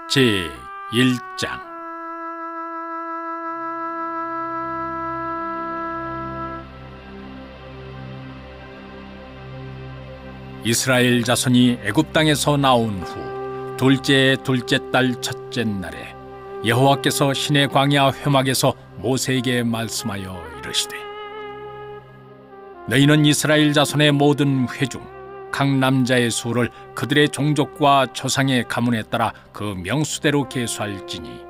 제1장. 이스라엘 자손이 애굽 땅에서 나온 후 둘째 달 첫째 날에 여호와께서 시내 광야 회막에서 모세에게 말씀하여 이르시되, 너희는 이스라엘 자손의 모든 회중 각 남자의 수를 그들의 종족과 조상의 가문에 따라 그 명수대로 계수할지니,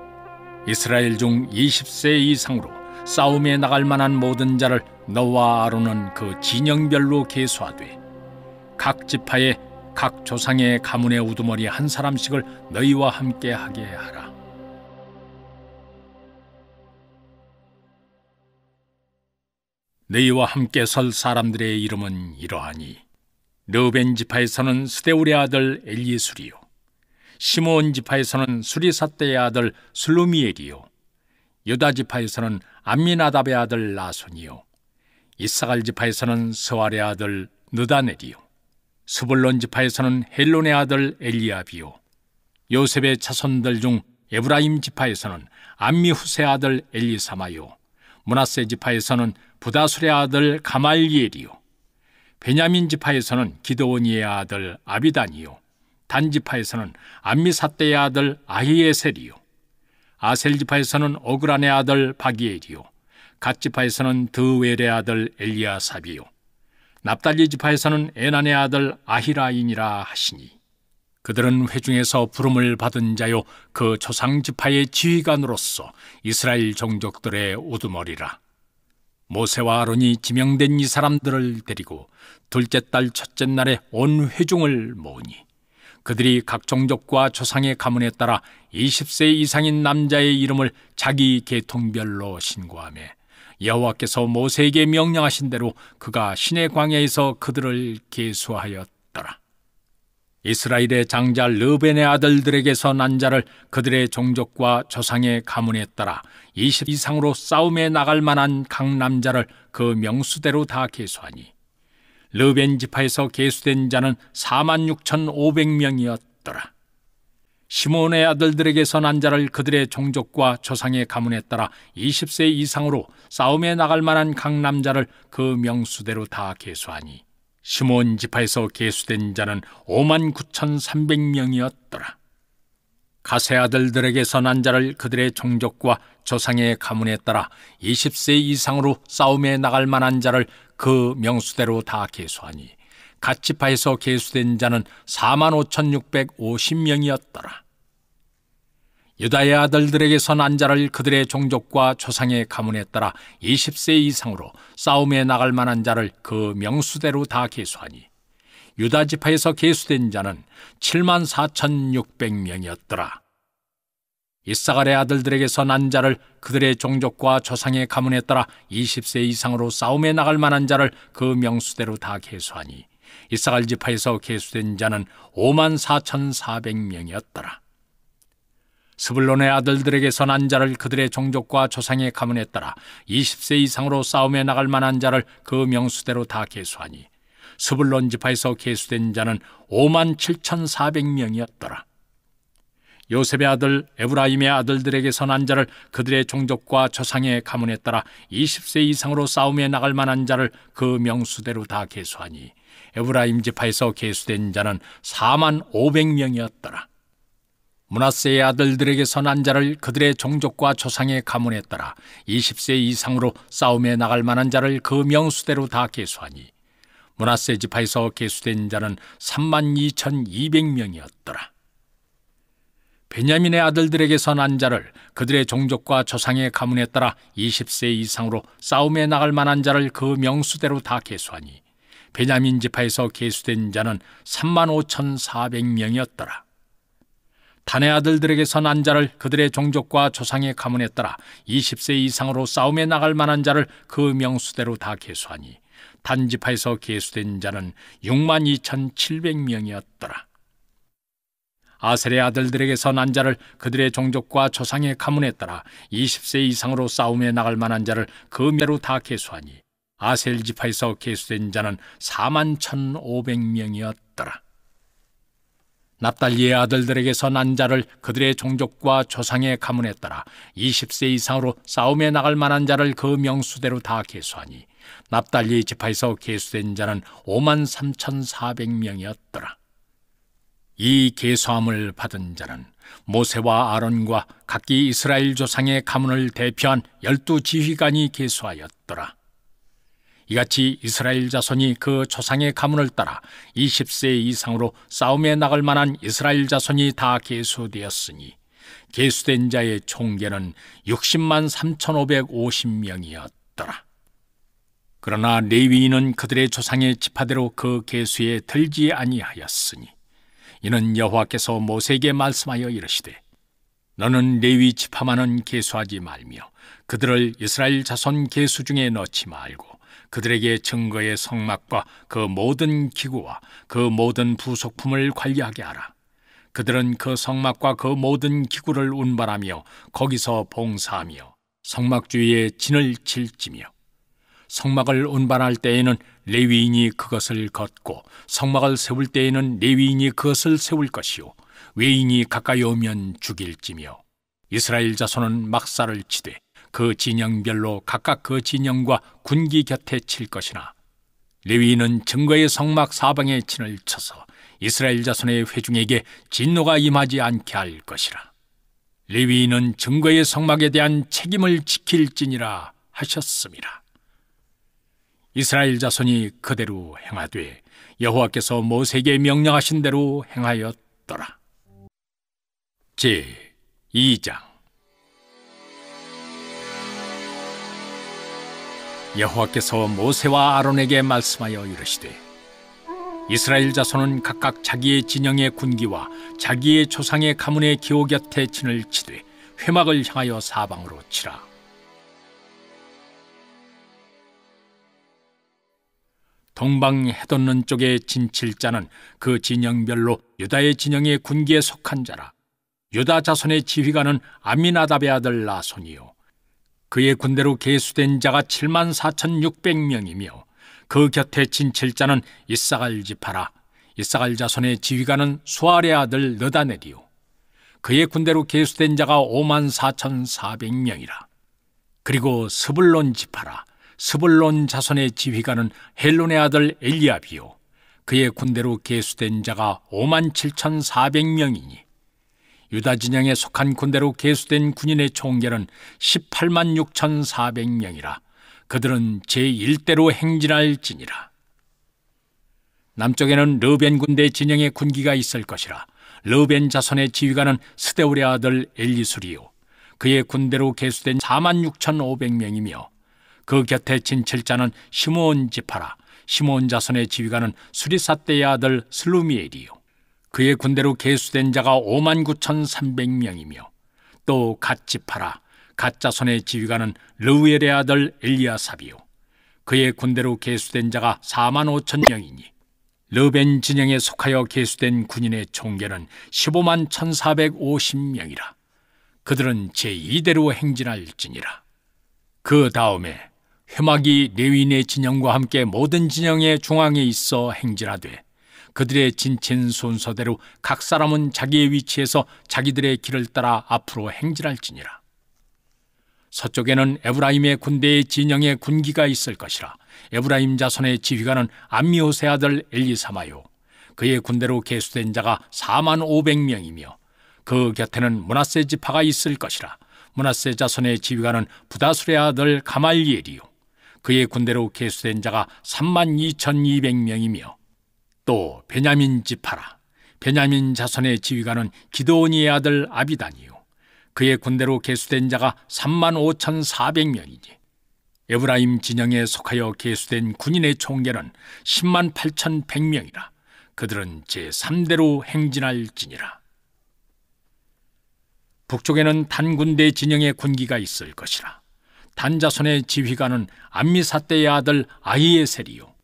이스라엘 중 20세 이상으로 싸움에 나갈 만한 모든 자를 너와 아론은 그 진영별로 계수하되, 각 지파의 각 조상의 가문의 우두머리 한 사람씩을 너희와 함께 하게 하라. 너희와 함께 설 사람들의 이름은 이러하니, 르우벤 지파에서는 스데울의 아들 엘리수리요, 시므온 지파에서는 수리삿대의 아들 슬루미엘이요, 유다 지파에서는 암미나답의 아들 나손이요, 이사갈 지파에서는 스왈의 아들 느다넬이요, 스불론 지파에서는 헬론의 아들 엘리압이요, 요셉의 자손들 중 에브라임 지파에서는 암미후스의 아들 엘리사마요, 므낫세 지파에서는 부다술의 아들 가말리엘이요, 베냐민 지파에서는 기드오니의 아들 아비단이요, 단 지파에서는 암미삿대의 아들 아히에셀이요, 아셀 지파에서는 오그란의 아들 바기엘이요, 갓 지파에서는 드웰의 아들 엘리아삽이요, 납달리 지파에서는 에난의 아들 아히라인이라 하시니, 그들은 회중에서 부름을 받은 자요 그 조상 지파의 지휘관으로서 이스라엘 종족들의 우두머리라. 모세와 아론이 지명된 이 사람들을 데리고 둘째 달 첫째 날에 온 회중을 모으니, 그들이 각 종족과 조상의 가문에 따라 20세 이상인 남자의 이름을 자기 계통별로 신고하며, 여호와께서 모세에게 명령하신 대로 그가 시내 광야에서 그들을 계수하였더라. 이스라엘의 장자 르벤의 아들들에게서 난 자를 그들의 종족과 조상의 가문에 따라 20 이상으로 싸움에 나갈 만한 각 남자를 그 명수대로 다 계수하니, 르벤 지파에서 계수된 자는 46,500명이었더라. 시므온의 아들들에게서 난 자를 그들의 종족과 조상의 가문에 따라 20세 이상으로 싸움에 나갈 만한 각 남자를 그 명수대로 다 계수하니, 시므온 지파에서 계수된 자는 59,300명이었더라. 가세 아들들에게서 난 자를 그들의 종족과 조상의 가문에 따라 20세 이상으로 싸움에 나갈 만한 자를 그 명수대로 다 계수하니, 갓 지파에서 계수된 자는 45,650명이었더라. 유다의 아들들에게서 난 자를 그들의 종족과 조상의 가문에 따라 20세 이상으로 싸움에 나갈 만한 자를 그 명수대로 다 계수하니, 유다 지파에서 계수된 자는 74,600명이었더라. 이사갈의 아들들에게서 난 자를 그들의 종족과 조상의 가문에 따라 20세 이상으로 싸움에 나갈 만한 자를 그 명수대로 다 계수하니, 이사갈 지파에서 계수된 자는 54,400명이었더라. 스불론의 아들들에게서 난 자를 그들의 종족과 조상의 가문에 따라 20세 이상으로 싸움에 나갈 만한 자를 그 명수대로 다 계수하니, 스불론 지파에서 계수된 자는 57,400명이었더라. 요셉의 아들 에브라임의 아들들에게서 난 자를 그들의 종족과 조상의 가문에 따라 20세 이상으로 싸움에 나갈 만한 자를 그 명수대로 다 계수하니, 에브라임 지파에서 계수된 자는 45,000명이었더라. 므낫세의 아들들에게서 난 자를 그들의 종족과 조상의 가문에 따라 20세 이상으로 싸움에 나갈 만한 자를 그 명수대로 다 계수하니, 므낫세 지파에서 계수된 자는 32,200명이었더라. 베냐민의 아들들에게서 난 자를 그들의 종족과 조상의 가문에 따라 20세 이상으로 싸움에 나갈 만한 자를 그 명수대로 다 계수하니, 베냐민 지파에서 계수된 자는 35,400명이었더라. 단의 아들들에게서 난 자를 그들의 종족과 조상의 가문에 따라 20세 이상으로 싸움에 나갈 만한 자를 그 명수대로 다 계수하니, 단 지파에서 계수된 자는 62,700명이었더라. 아셀의 아들들에게서 난 자를 그들의 종족과 조상의 가문에 따라 20세 이상으로 싸움에 나갈 만한 자를 그 명수대로 다 계수하니, 아셀 지파에서 계수된 자는 41,500명이었더라. 납달리의 아들들에게서 난 자를 그들의 종족과 조상의 가문에 따라 20세 이상으로 싸움에 나갈 만한 자를 그 명수대로 다 계수하니 납달리 지파에서 계수된 자는 53,400명이었더라. 이 계수함을 받은 자는 모세와 아론과 각기 이스라엘 조상의 가문을 대표한 12지휘관이 계수하였더라. 이같이 이스라엘 자손이 그 조상의 가문을 따라 20세 이상으로 싸움에 나갈 만한 이스라엘 자손이 다 계수되었으니 계수된 자의 총계는 60만 3,550명이었더라. 그러나 레위인은 그들의 조상의 지파대로 그 계수에 들지 아니하였으니 이는 여호와께서 모세에게 말씀하여 이르시되 너는 레위 지파만은 계수하지 말며 그들을 이스라엘 자손 계수 중에 넣지 말고 그들에게 증거의 성막과 그 모든 기구와 그 모든 부속품을 관리하게 하라. 그들은 그 성막과 그 모든 기구를 운반하며 거기서 봉사하며 성막 주위에 진을 칠지며 성막을 운반할 때에는 레위인이 그것을 걷고 성막을 세울 때에는 레위인이 그것을 세울 것이요 외인이 가까이 오면 죽일지며 이스라엘 자손은 막사를 치되 그 진영별로 각각 그 진영과 군기 곁에 칠 것이나 레위인은 증거의 성막 사방에 진을 쳐서 이스라엘 자손의 회중에게 진노가 임하지 않게 할 것이라. 레위인은 증거의 성막에 대한 책임을 지킬지니라 하셨습니다. 이스라엘 자손이 그대로 행하되 여호와께서 모세에게 명령하신 대로 행하였더라. 제2장 여호와께서 모세와 아론에게 말씀하여 이르시되 이스라엘 자손은 각각 자기의 진영의 군기와 자기의 조상의 가문의 기호 곁에 진을 치되 회막을 향하여 사방으로 치라. 동방 해돋는 쪽에 진칠 자는 그 진영별로 유다의 진영의 군기에 속한 자라. 유다 자손의 지휘관은 암미나답의 아들 나손이요 그의 군대로 계수된 자가 74,600명이며 그 곁에 진칠 자는 이사갈 지파라. 이사갈 자손의 지휘관은 수알의 아들 느다넬이요 그의 군대로 계수된 자가 54,400명이라. 그리고 스불론 지파라. 스불론 자손의 지휘관은 헬론의 아들 엘리압이요 그의 군대로 계수된 자가 57,400명이니 유다 진영에 속한 군대로 계수된 군인의 총계는 186,400명이라. 그들은 제1대로 행진할지니라. 남쪽에는 르벤 군대 진영의 군기가 있을 것이라. 르벤 자손의 지휘관은 스데울의 아들 엘리술이요 그의 군대로 계수된 46,500명이며 그 곁에 진칠 자는 시므온 지파라. 시므온 자손의 지휘관은 수리삿대의 아들 슬루미엘이요 그의 군대로 계수된 자가 59,300명이며 또 갓 지파라. 갓 자손의 지휘관은 르우엘의 아들 엘리아삽이요 그의 군대로 계수된 자가 45,000명이니 르벤 진영에 속하여 계수된 군인의 총계는 15만 1,450명이라. 그들은 제2대로 행진할지니라. 그 다음에 회막이 레위인의 진영과 함께 모든 진영의 중앙에 있어 행진하되 그들의 진친 순서대로 각 사람은 자기의 위치에서 자기들의 길을 따라 앞으로 행진할지니라. 서쪽에는 에브라임의 군대의 진영에 군기가 있을 것이라. 에브라임 자손의 지휘관은 암미호세 아들 엘리사마요 그의 군대로 계수된 자가 45,000명이며 그 곁에는 므낫세 지파가 있을 것이라. 므낫세 자손의 지휘관은 부다술의 아들 가말리엘이요 그의 군대로 계수된 자가 32,200명이며 또 베냐민 지파라. 베냐민 자손의 지휘관은 기드온이의 아들 아비단이요 그의 군대로 계수된 자가 35,400명이니 에브라임 진영에 속하여 계수된 군인의 총계는 108,100명이라. 그들은 제3대로 행진할지니라. 북쪽에는 단 군대 진영의 군기가 있을 것이라. 단 자손의 지휘관은 암미사대의 아들 아히에셀이요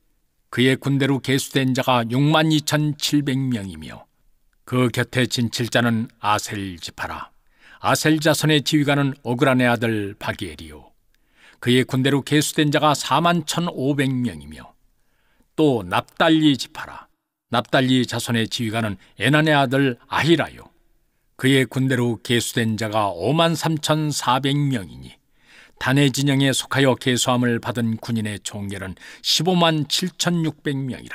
그의 군대로 계수된 자가 62,700명이며 그 곁에 진칠 자는 아셀 지파라. 아셀 자손의 지휘관은 오그란의 아들 바기엘이요 그의 군대로 계수된 자가 41,500명이며 또 납달리 지파라. 납달리 자손의 지휘관은 에난의 아들 아히라요. 그의 군대로 계수된 자가 53,400명이니 단의 진영에 속하여 계수함을 받은 군인의 총결은 157,600명이라.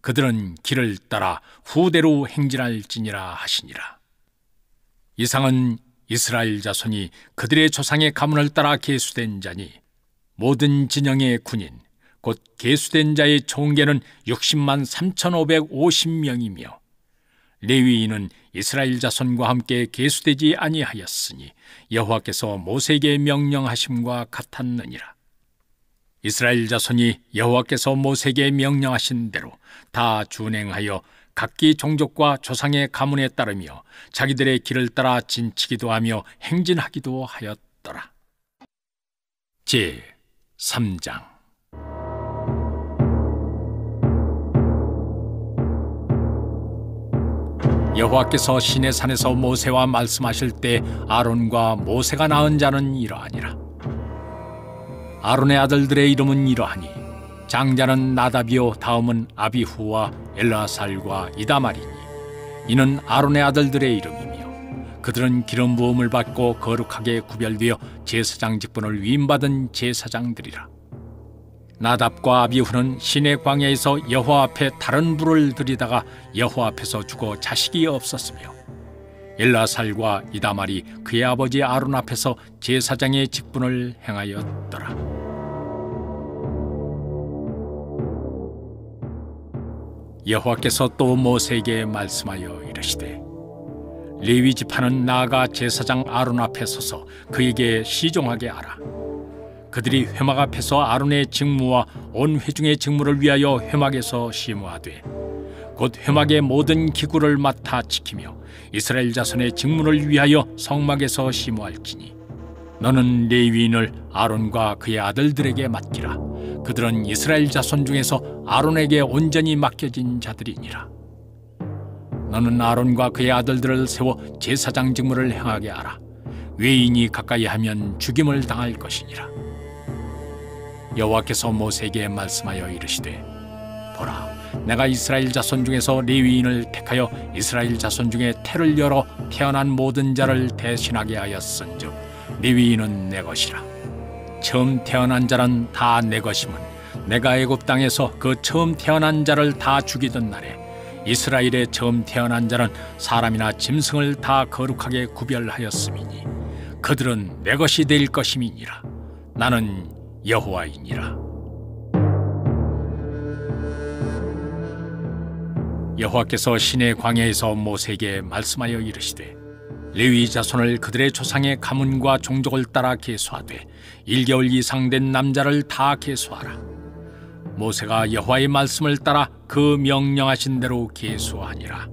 그들은 길을 따라 후대로 행진할지니라 하시니라. 이상은 이스라엘 자손이 그들의 조상의 가문을 따라 계수된 자니 모든 진영의 군인 곧 계수된 자의 총계는 603,550명이며 레위인은 이스라엘 자손과 함께 계수되지 아니하였으니 여호와께서 모세에게 명령하심과 같았느니라. 이스라엘 자손이 여호와께서 모세에게 명령하신 대로 다 준행하여 각기 종족과 조상의 가문에 따르며 자기들의 길을 따라 진치기도 하며 행진하기도 하였더라. 제 3장. 여호와께서 시내산에서 모세와 말씀하실 때 아론과 모세가 낳은 자는 이러하니라. 아론의 아들들의 이름은 이러하니 장자는 나답이요 다음은 아비후와 엘라살과 이다말이니 이는 아론의 아들들의 이름이며 그들은 기름 부음을 받고 거룩하게 구별되어 제사장 직분을 위임받은 제사장들이라. 나답과 아비후는 시내 광야에서 여호와 앞에 다른 불을 들이다가 여호와 앞에서 죽어 자식이 없었으며 엘라살과 이다말이 그의 아버지 아론 앞에서 제사장의 직분을 행하였더라. 여호와께서 또 모세에게 말씀하여 이르시되 레위 지파는 나아가 제사장 아론 앞에 서서 그에게 시종하게 하라. 그들이 회막 앞에서 아론의 직무와 온 회중의 직무를 위하여 회막에서 시무하되 곧 회막의 모든 기구를 맡아 지키며 이스라엘 자손의 직무를 위하여 성막에서 시무할지니 너는 레위인을 아론과 그의 아들들에게 맡기라. 그들은 이스라엘 자손 중에서 아론에게 온전히 맡겨진 자들이니라. 너는 아론과 그의 아들들을 세워 제사장 직무를 행하게 하라. 외인이 가까이 하면 죽임을 당할 것이니라. 여호와께서 모세에게 말씀하여 이르시되 보라, 내가 이스라엘 자손 중에서 레위인을 택하여 이스라엘 자손 중에 태를 열어 태어난 모든 자를 대신하게 하였은즉 레위인은 내 것이라. 처음 태어난 자는 다 내 것임은 내가 애굽 땅에서 그 처음 태어난 자를 다 죽이던 날에 이스라엘의 처음 태어난 자는 사람이나 짐승을 다 거룩하게 구별하였음이니 그들은 내 것이 될 것임이니라. 나는 여호와이니라. 여호와께서 시내 광야에서 모세에게 말씀하여 이르시되 레위 자손을 그들의 조상의 가문과 종족을 따라 계수하되 1개월 이상 된 남자를 다 계수하라. 모세가 여호와의 말씀을 따라 그 명령하신 대로 계수하니라.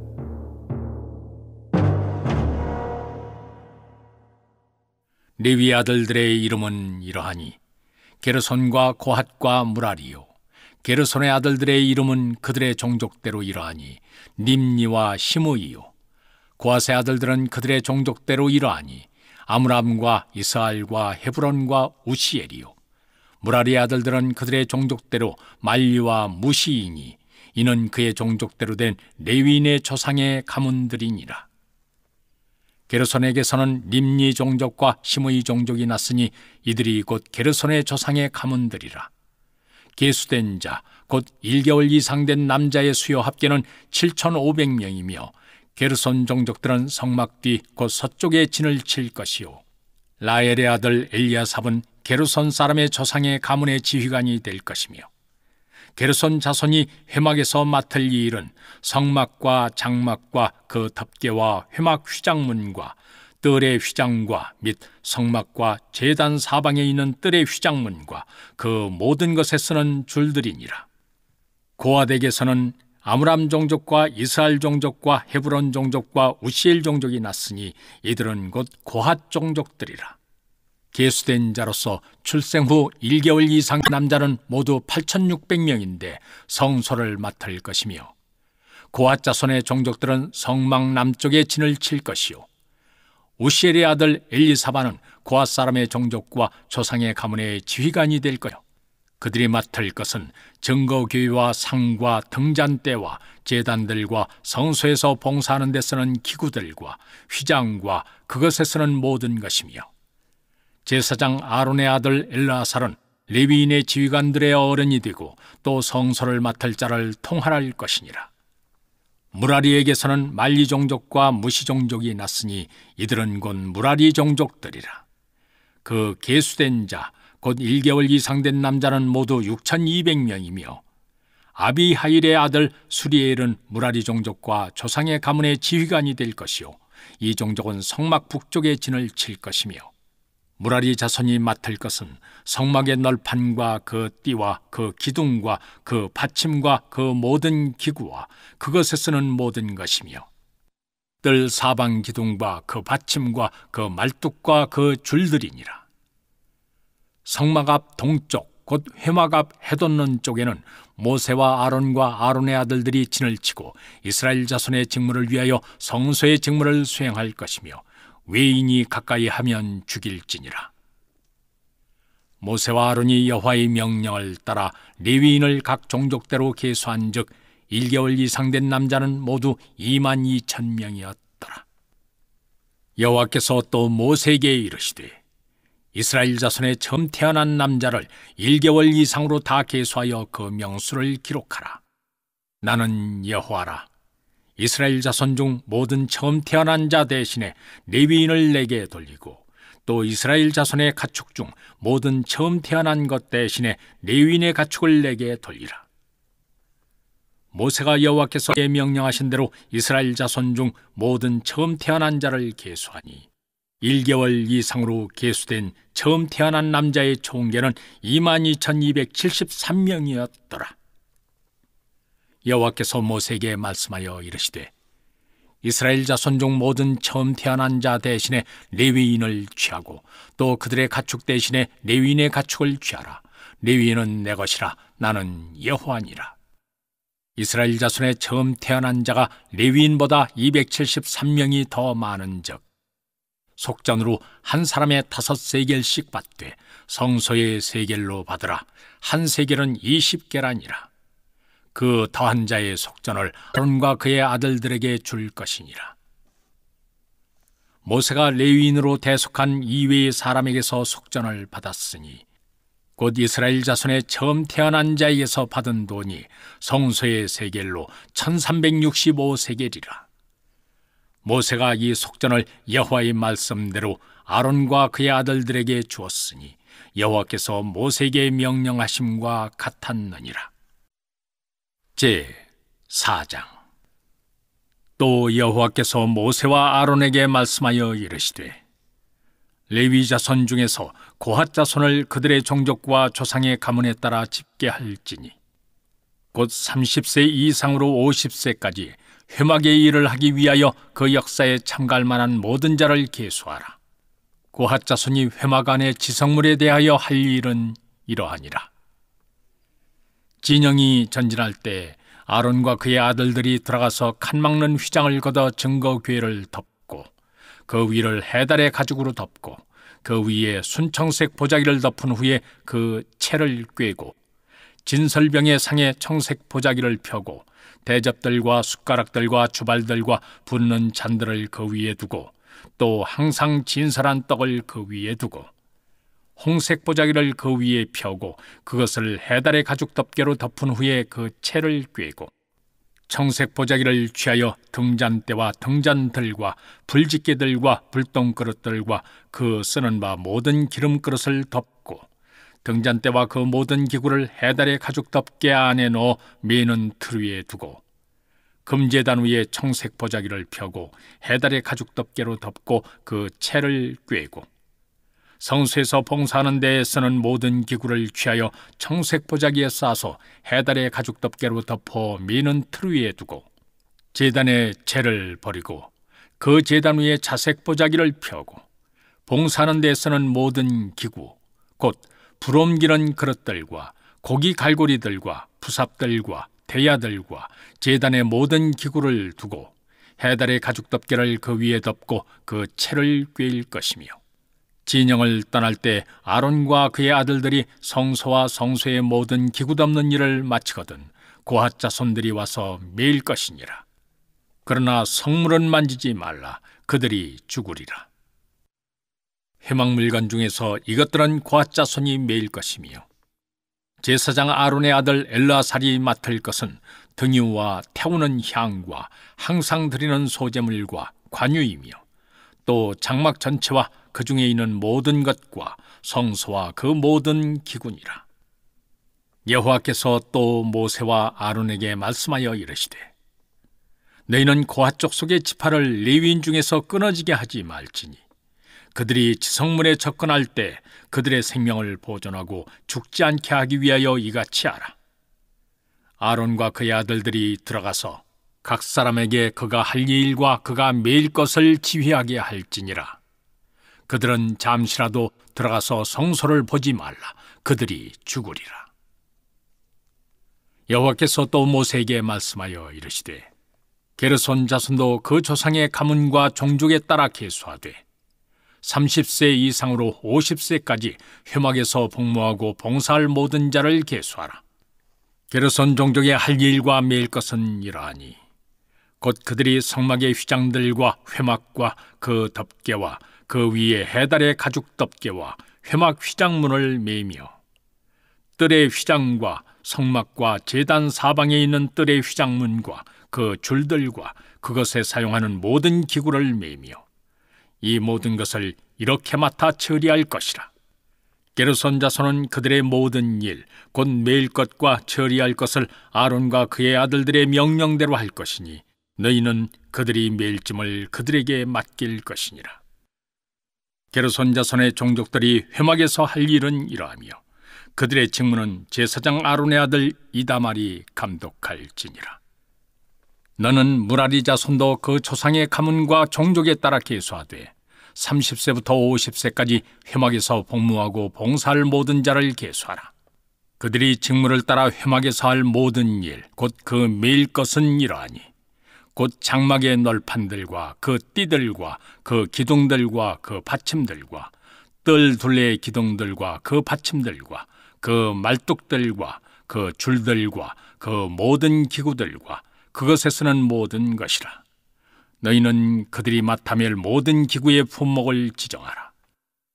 레위 아들들의 이름은 이러하니 게르손과 고핫과 무라리요. 게르손의 아들들의 이름은 그들의 종족대로 이러하니 님니와 시므이요. 고핫의 아들들은 그들의 종족대로 이러하니 아므람과 이스알과 헤브론과 우시엘이요. 무라리의 아들들은 그들의 종족대로 말리와 무시이니 이는 그의 종족대로 된 레위인의 조상의 가문들이니라. 게르손에게서는 림니 종족과 시므이 종족이 났으니 이들이 곧 게르손의 조상의 가문들이라. 계수된 자 곧 1개월 이상 된 남자의 수요 합계는 7,500명이며 게르손 종족들은 성막 뒤 곧 서쪽에 진을 칠 것이요. 라엘의 아들 엘리아삽은 게르손 사람의 조상의 가문의 지휘관이 될 것이며 게르손 자손이 회막에서 맡을 이 일은 성막과 장막과 그 덮개와 회막 휘장문과 뜰의 휘장과 및 성막과 제단 사방에 있는 뜰의 휘장문과 그 모든 것에 쓰는 줄들이니라. 고핫에게서는 아므람 종족과 이스라엘 종족과 헤브론 종족과 우시엘 종족이 났으니 이들은 곧 고핫 종족들이라. 계수된 자로서 출생 후 1개월 이상 남자는 모두 8,600명인데 성소를 맡을 것이며 고핫 자손의 종족들은 성막 남쪽에 진을 칠 것이요. 우시엘의 아들 엘리사바는 고핫 사람의 종족과 조상의 가문의 지휘관이 될 거요. 그들이 맡을 것은 증거교회와 상과 등잔대와 제단들과 성소에서 봉사하는 데 쓰는 기구들과 휘장과 그것에 쓰는 모든 것이며, 제사장 아론의 아들 엘르아살은 레위인의 지휘관들의 어른이 되고 또 성소를 맡을 자를 통할할 것이니라. 무라리에게서는 말리 종족과 무시 종족이 났으니 이들은 곧 무라리 종족들이라. 그 계수된 자 곧 1개월 이상 된 남자는 모두 6,200명이며 아비하일의 아들 수리엘은 무라리 종족과 조상의 가문의 지휘관이 될 것이요, 이 종족은 성막 북쪽에 진을 칠 것이며, 무라리 자손이 맡을 것은 성막의 널판과 그 띠와 그 기둥과 그 받침과 그 모든 기구와 그것에 쓰는 모든 것이며, 뜰 사방 기둥과 그 받침과 그 말뚝과 그 줄들이니라. 성막 앞 동쪽 곧 회막 앞 해돋는 쪽에는 모세와 아론과 아론의 아들들이 진을 치고 이스라엘 자손의 직무를 위하여 성소의 직무를 수행할 것이며, 외인이 가까이 하면 죽일지니라. 모세와 아론이 여호와의 명령을 따라 레위인을 각 종족대로 계수한즉 1개월 이상 된 남자는 모두 22,000명이었더라. 여호와께서 또 모세에게 이르시되, 이스라엘 자손의 처음 태어난 남자를 1개월 이상으로 다 계수하여 그 명수를 기록하라. 나는 여호와라. 이스라엘 자손 중 모든 처음 태어난 자 대신에 레위인을 내게 돌리고, 또 이스라엘 자손의 가축 중 모든 처음 태어난 것 대신에 레위인의 가축을 내게 돌리라. 모세가 여호와께서 명령하신 대로 이스라엘 자손 중 모든 처음 태어난 자를 계수하니 1개월 이상으로 계수된 처음 태어난 남자의 총계는 22,273명이었더라. 여호와께서 모세에게 말씀하여 이르시되, 이스라엘 자손 중 모든 처음 태어난 자 대신에 레위인을 취하고 또 그들의 가축 대신에 레위인의 가축을 취하라. 레위인은 내 것이라. 나는 여호와니라. 이스라엘 자손의 처음 태어난 자가 레위인보다 273명이 더 많은즉 속전으로 한 사람의 5세겔씩 받되 성소의 세겔로 받으라. 한 세겔은 20계라니라. 그 더한 자의 속전을 아론과 그의 아들들에게 줄 것이니라. 모세가 레위인으로 대속한 이외의 사람에게서 속전을 받았으니 곧 이스라엘 자손의 처음 태어난 자에게서 받은 돈이 성소의 세겔로 1365세겔이라. 모세가 이 속전을 여호와의 말씀대로 아론과 그의 아들들에게 주었으니 여호와께서 모세에게 명령하심과 같았느니라. 제4장. 또 여호와께서 모세와 아론에게 말씀하여 이르시되, 레위 자손 중에서 고핫 자손을 그들의 종족과 조상의 가문에 따라 집계할지니 곧 30세 이상으로 50세까지 회막의 일을 하기 위하여 그 역사에 참가할 만한 모든 자를 계수하라. 고핫 자손이 회막 안의 지성물에 대하여 할 일은 이러하니라. 진영이 전진할 때 아론과 그의 아들들이 들어가서 칸 막는 휘장을 걷어 증거궤를 덮고 그 위를 해달의 가죽으로 덮고 그 위에 순청색 보자기를 덮은 후에 그 채를 꿰고 진설병의 상에 청색 보자기를 펴고 대접들과 숟가락들과 주발들과 붓는 잔들을 그 위에 두고 또 항상 진설한 떡을 그 위에 두고 홍색 보자기를 그 위에 펴고 그것을 해달의 가죽 덮개로 덮은 후에 그 채를 꿰고 청색 보자기를 취하여 등잔대와 등잔들과 불집게들과 불똥그릇들과 그 쓰는 바 모든 기름그릇을 덮고 등잔대와 그 모든 기구를 해달의 가죽 덮개 안에 넣어 메는 틀 위에 두고 금제단 위에 청색 보자기를 펴고 해달의 가죽 덮개로 덮고 그 채를 꿰고 성소에서 봉사하는 데에 쓰는 모든 기구를 취하여 청색 보자기에 싸서 해달의 가죽 덮개로 덮어 미는 틀 위에 두고 제단의 채를 버리고 그 제단 위에 자색 보자기를 펴고 봉사하는 데에 쓰는 모든 기구 곧 불 옮기는 그릇들과 고기 갈고리들과 부삽들과 대야들과 제단의 모든 기구를 두고 해달의 가죽 덮개를 그 위에 덮고 그 채를 꿰일 것이며 진영을 떠날 때 아론과 그의 아들들이 성소와 성소의 모든 기구 덮는 일을 마치거든 고핫 자손들이 와서 매일 것이니라. 그러나 성물은 만지지 말라. 그들이 죽으리라. 회막물관 중에서 이것들은 고핫 자손이 매일 것이며 제사장 아론의 아들 엘르아살이 맡을 것은 등유와 태우는 향과 항상 드리는 소제물과 관유이며 또 장막 전체와 그 중에 있는 모든 것과 성소와 그 모든 기구니라. 여호와께서 또 모세와 아론에게 말씀하여 이르시되 너희는 고핫 족속의 지파를 레위인 중에서 끊어지게 하지 말지니 그들이 지성문에 접근할 때 그들의 생명을 보존하고 죽지 않게 하기 위하여 이같이 하라. 아론과 그의 아들들이 들어가서 각 사람에게 그가 할 일과 그가 매일 것을 지휘하게 할지니라. 그들은 잠시라도 들어가서 성소를 보지 말라. 그들이 죽으리라. 여호와께서 또 모세에게 말씀하여 이르시되 게르손 자손도 그 조상의 가문과 종족에 따라 계수하되 30세 이상으로 50세까지 회막에서 복무하고 봉사할 모든 자를 계수하라. 게르손 종족의 할 일과 매일 것은 이러하니 곧 그들이 성막의 휘장들과 회막과 그 덮개와 그 위에 해달의 가죽 덮개와 회막 휘장문을 매며 뜰의 휘장과 성막과 제단 사방에 있는 뜰의 휘장문과 그 줄들과 그것에 사용하는 모든 기구를 매며 이 모든 것을 이렇게 맡아 처리할 것이라. 게르손 자손은 그들의 모든 일, 곧 매일 것과 처리할 것을 아론과 그의 아들들의 명령대로 할 것이니 너희는 그들이 매일쯤을 그들에게 맡길 것이니라. 게르손 자손의 종족들이 회막에서 할 일은 이러하며 그들의 직무는 제사장 아론의 아들 이다말이 감독할지니라. 너는 무라리 자손도 그 조상의 가문과 종족에 따라 계수하되 30세부터 50세까지 회막에서 복무하고 봉사할 모든 자를 계수하라. 그들이 직무를 따라 회막에서 할 모든 일, 곧 그 매일 것은 이러하니 곧 장막의 널판들과 그 띠들과 그 기둥들과 그 받침들과 뜰 둘레의 기둥들과 그 받침들과 그 말뚝들과 그 줄들과 그 모든 기구들과 그것에 쓰는 모든 것이라. 너희는 그들이 맡아 맬 모든 기구의 품목을 지정하라.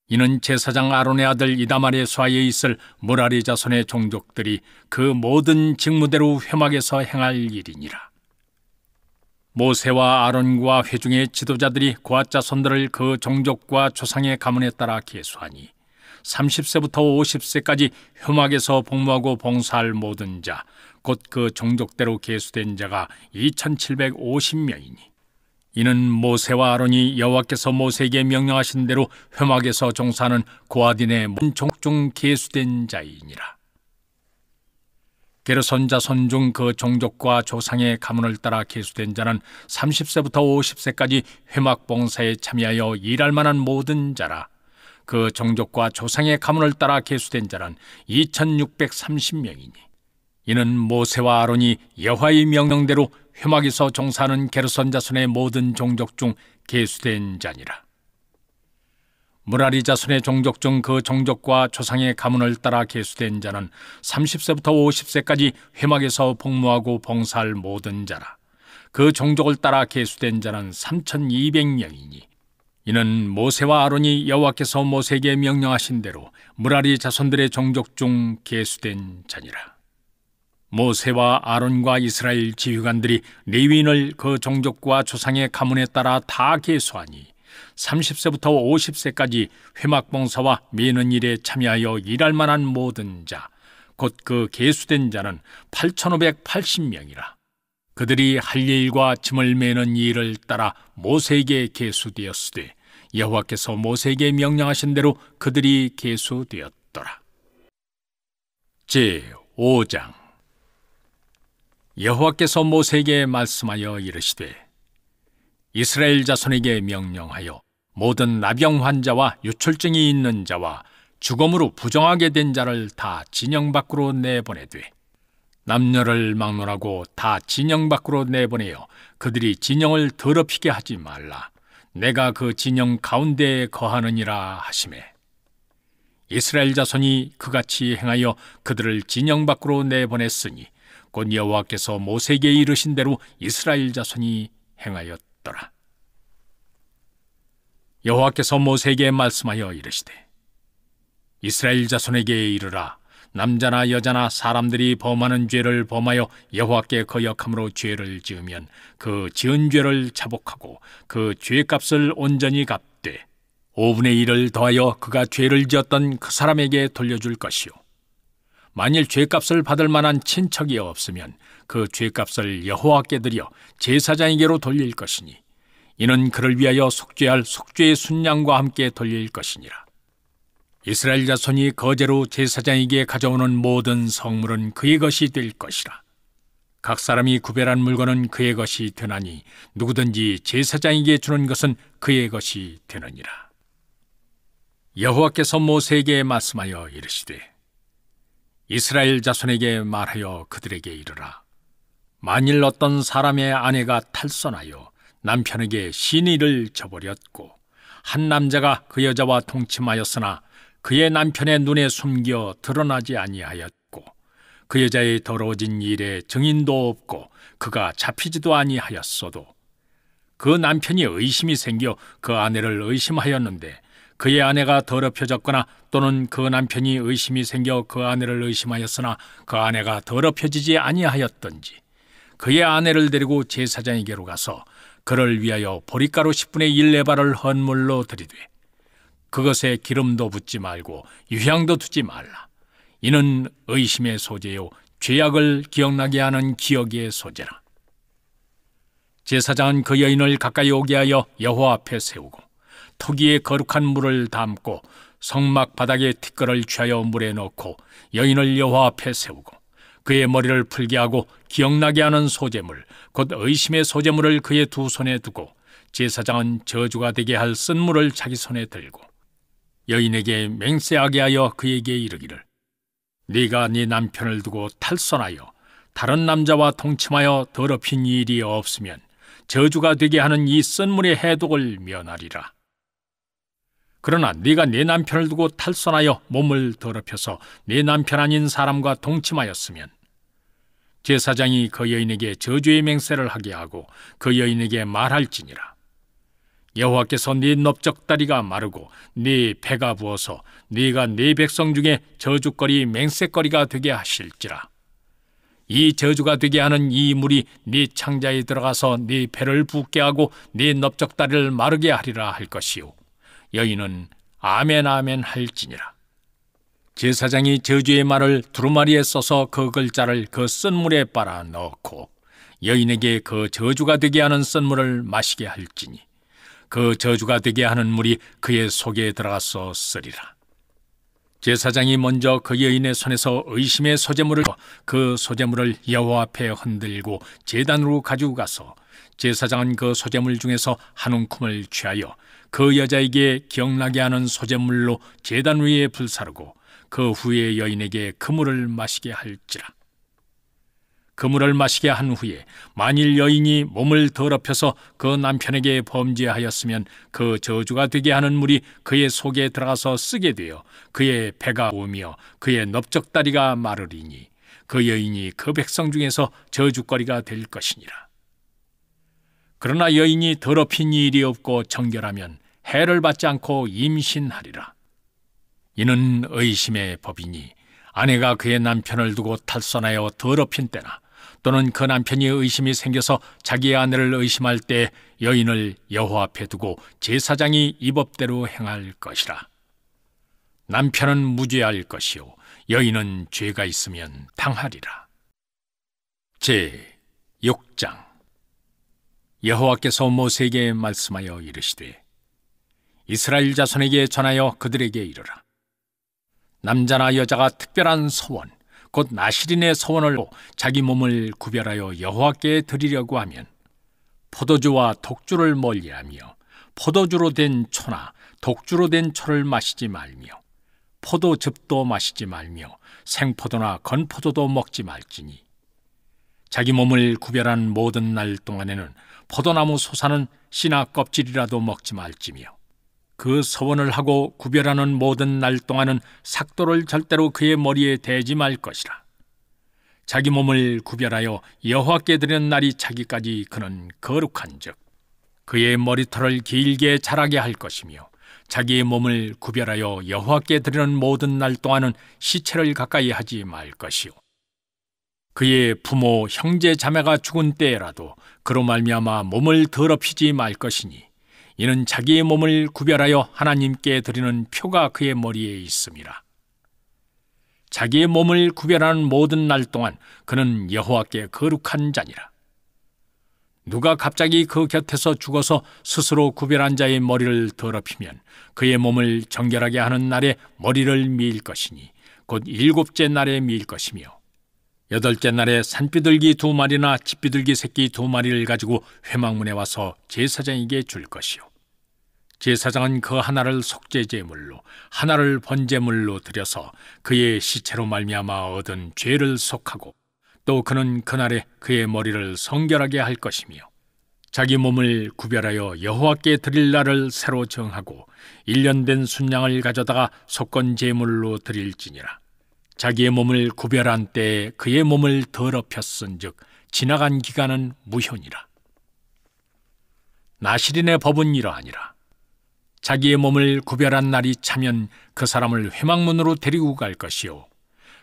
이는 제사장 아론의 아들 이다말의 수하에 있을 무라리 자손의 종족들이 그 모든 직무대로 회막에서 행할 일이니라. 모세와 아론과 회중의 지도자들이 고핫 자손들을 그 종족과 조상의 가문에 따라 계수하니 30세부터 50세까지 회막에서 복무하고 봉사할 모든 자, 곧 그 종족대로 계수된 자가 2750명이니 이는 모세와 아론이 여호와께서 모세에게 명령하신 대로 회막에서 종사하는 고핫인의 모든 종족 중 계수된 자이니라. 게르손 자손 중 그 종족과 조상의 가문을 따라 계수된 자는 30세부터 50세까지 회막 봉사에 참여하여 일할 만한 모든 자라. 그 종족과 조상의 가문을 따라 계수된 자는 2630명이니 이는 모세와 아론이 여호와의 명령대로 회막에서 종사하는 게르손 자손의 모든 종족 중 계수된 자니라. 무라리 자손의 종족 중 그 종족과 조상의 가문을 따라 계수된 자는 30세부터 50세까지 회막에서 복무하고 봉사할 모든 자라. 그 종족을 따라 계수된 자는 3200명이니 이는 모세와 아론이 여호와께서 모세에게 명령하신 대로 무라리 자손들의 종족 중 계수된 자니라. 모세와 아론과 이스라엘 지휘관들이 레위인을 그 종족과 조상의 가문에 따라 다 계수하니 30세부터 50세까지 회막 봉사와 매는 일에 참여하여 일할 만한 모든 자, 곧 그 계수된 자는 8580명이라. 그들이 할 일과 짐을 매는 일을 따라 모세에게 계수되었으되 여호와께서 모세에게 명령하신 대로 그들이 계수되었더라. 제5장. 여호와께서 모세에게 말씀하여 이르시되 이스라엘 자손에게 명령하여 모든 나병 환자와 유출증이 있는 자와 죽음으로 부정하게 된 자를 다 진영 밖으로 내보내되 남녀를 막론하고 다 진영 밖으로 내보내어 그들이 진영을 더럽히게 하지 말라. 내가 그 진영 가운데에 거하느니라 하시매 이스라엘 자손이 그같이 행하여 그들을 진영 밖으로 내보냈으니 곧 여호와께서 모세에게 이르신 대로 이스라엘 자손이 행하였더라. 여호와께서 모세에게 말씀하여 이르시되 이스라엘 자손에게 이르라. 남자나 여자나 사람들이 범하는 죄를 범하여 여호와께 거역함으로 죄를 지으면 그 지은 죄를 자복하고 그 죄값을 온전히 갚되 5분의 1을 더하여 그가 죄를 지었던 그 사람에게 돌려줄 것이요 만일 죄값을 받을 만한 친척이 없으면 그 죄값을 여호와께 드려 제사장에게로 돌릴 것이니 이는 그를 위하여 속죄할 속죄의 순양과 함께 돌릴 것이니라. 이스라엘 자손이 거제로 제사장에게 가져오는 모든 성물은 그의 것이 될 것이라. 각 사람이 구별한 물건은 그의 것이 되나니 누구든지 제사장에게 주는 것은 그의 것이 되느니라. 여호와께서 모세에게 말씀하여 이르시되 이스라엘 자손에게 말하여 그들에게 이르라. 만일 어떤 사람의 아내가 탈선하여 남편에게 시니를 저버렸고 한 남자가 그 여자와 동침하였으나 그의 남편의 눈에 숨겨 드러나지 아니하였고 그 여자의 더러워진 일에 증인도 없고 그가 잡히지도 아니하였어도 그 남편이 의심이 생겨 그 아내를 의심하였는데 그의 아내가 더럽혀졌거나 또는 그 남편이 의심이 생겨 그 아내를 의심하였으나 그 아내가 더럽혀지지 아니하였던지 그의 아내를 데리고 제사장에게로 가서 그를 위하여 보리가루 10분의 1 레바를 헌물로 드리되 그것에 기름도 붓지 말고 유향도 두지 말라. 이는 의심의 소재요 죄악을 기억나게 하는 기억의 소재라. 제사장은 그 여인을 가까이 오게 하여 여호와 앞에 세우고 토기에 거룩한 물을 담고 성막 바닥에 티끌을 취하여 물에 넣고 여인을 여호와 앞에 세우고 그의 머리를 풀게 하고 기억나게 하는 소재물 곧 의심의 소재물을 그의 두 손에 두고 제사장은 저주가 되게 할 쓴물을 자기 손에 들고 여인에게 맹세하게 하여 그에게 이르기를 네가 네 남편을 두고 탈선하여 다른 남자와 동침하여 더럽힌 일이 없으면 저주가 되게 하는 이 쓴물의 해독을 면하리라. 그러나 네가 네 남편을 두고 탈선하여 몸을 더럽혀서 네 남편 아닌 사람과 동침하였으면 제사장이 그 여인에게 저주의 맹세를 하게 하고 그 여인에게 말할지니라. 여호와께서 네 넓적다리가 마르고 네 배가 부어서 네가 네 백성 중에 저주거리 맹세거리가 되게 하실지라. 이 저주가 되게 하는 이 물이 네 창자에 들어가서 네 배를 붓게 하고 네 넓적다리를 마르게 하리라 할 것이요 여인은 아멘 아멘 할지니라. 제사장이 저주의 말을 두루마리에 써서 그 글자를 그 쓴물에 빨아 넣고 여인에게 그 저주가 되게 하는 쓴물을 마시게 할지니 그 저주가 되게 하는 물이 그의 속에 들어가서 쓰리라. 제사장이 먼저 그 여인의 손에서 의심의 소재물을 그 소재물을 여호와 앞에 흔들고 제단으로 가지고 가서 제사장은 그 소재물 중에서 한 움큼을 취하여 그 여자에게 기억나게 하는 소재물로 제단 위에 불사르고 그 후에 여인에게 그 물을 마시게 할지라. 그 물을 마시게 한 후에 만일 여인이 몸을 더럽혀서 그 남편에게 범죄하였으면 그 저주가 되게 하는 물이 그의 속에 들어가서 쓰게 되어 그의 배가 부으며 그의 넓적다리가 마르리니 그 여인이 그 백성 중에서 저주거리가 될 것이니라. 그러나 여인이 더럽힌 일이 없고 정결하면 해를 받지 않고 임신하리라. 이는 의심의 법이니 아내가 그의 남편을 두고 탈선하여 더럽힌 때나 또는 그 남편이 의심이 생겨서 자기의 아내를 의심할 때 여인을 여호와 앞에 두고 제사장이 이 법대로 행할 것이라. 남편은 무죄할 것이요 여인은 죄가 있으면 당하리라. 제 6장. 여호와께서 모세에게 말씀하여 이르시되 이스라엘 자손에게 전하여 그들에게 이르라. 남자나 여자가 특별한 서원 곧 나실인의 서원을 자기 몸을 구별하여 여호와께 드리려고 하면 포도주와 독주를 멀리하며 포도주로 된 초나 독주로 된 초를 마시지 말며 포도즙도 마시지 말며 생포도나 건포도도 먹지 말지니 자기 몸을 구별한 모든 날 동안에는 포도나무 소사는 씨나 껍질이라도 먹지 말지며 그 서원을 하고 구별하는 모든 날 동안은 삭도를 절대로 그의 머리에 대지 말 것이라. 자기 몸을 구별하여 여호와께 드리는 날이 차기까지 그는 거룩한즉 그의 머리털을 길게 자라게 할 것이며 자기의 몸을 구별하여 여호와께 드리는 모든 날 동안은 시체를 가까이 하지 말 것이요 그의 부모 형제 자매가 죽은 때에라도 그로 말미암아 몸을 더럽히지 말 것이니 이는 자기의 몸을 구별하여 하나님께 드리는 표가 그의 머리에 있음이라. 자기의 몸을 구별하는 모든 날 동안 그는 여호와께 거룩한 자니라. 누가 갑자기 그 곁에서 죽어서 스스로 구별한 자의 머리를 더럽히면 그의 몸을 정결하게 하는 날에 머리를 밀 것이니 곧 7째 날에 밀 것이며 8째 날에 산비둘기 2마리나 집비둘기 새끼 2마리를 가지고 회막문에 와서 제사장에게 줄 것이요 제사장은 그 하나를 속죄제물로 하나를 번제물로 드려서 그의 시체로 말미암아 얻은 죄를 속하고 또 그는 그날에 그의 머리를 성결하게 할 것이며 자기 몸을 구별하여 여호와께 드릴 날을 새로 정하고 1년 된 순양을 가져다가 속건 제물로 드릴지니라. 자기의 몸을 구별한 때에 그의 몸을 더럽혔은즉 지나간 기간은 무효니라. 나실인의 법은 이러하니라. 자기의 몸을 구별한 날이 차면 그 사람을 회막문으로 데리고 갈 것이요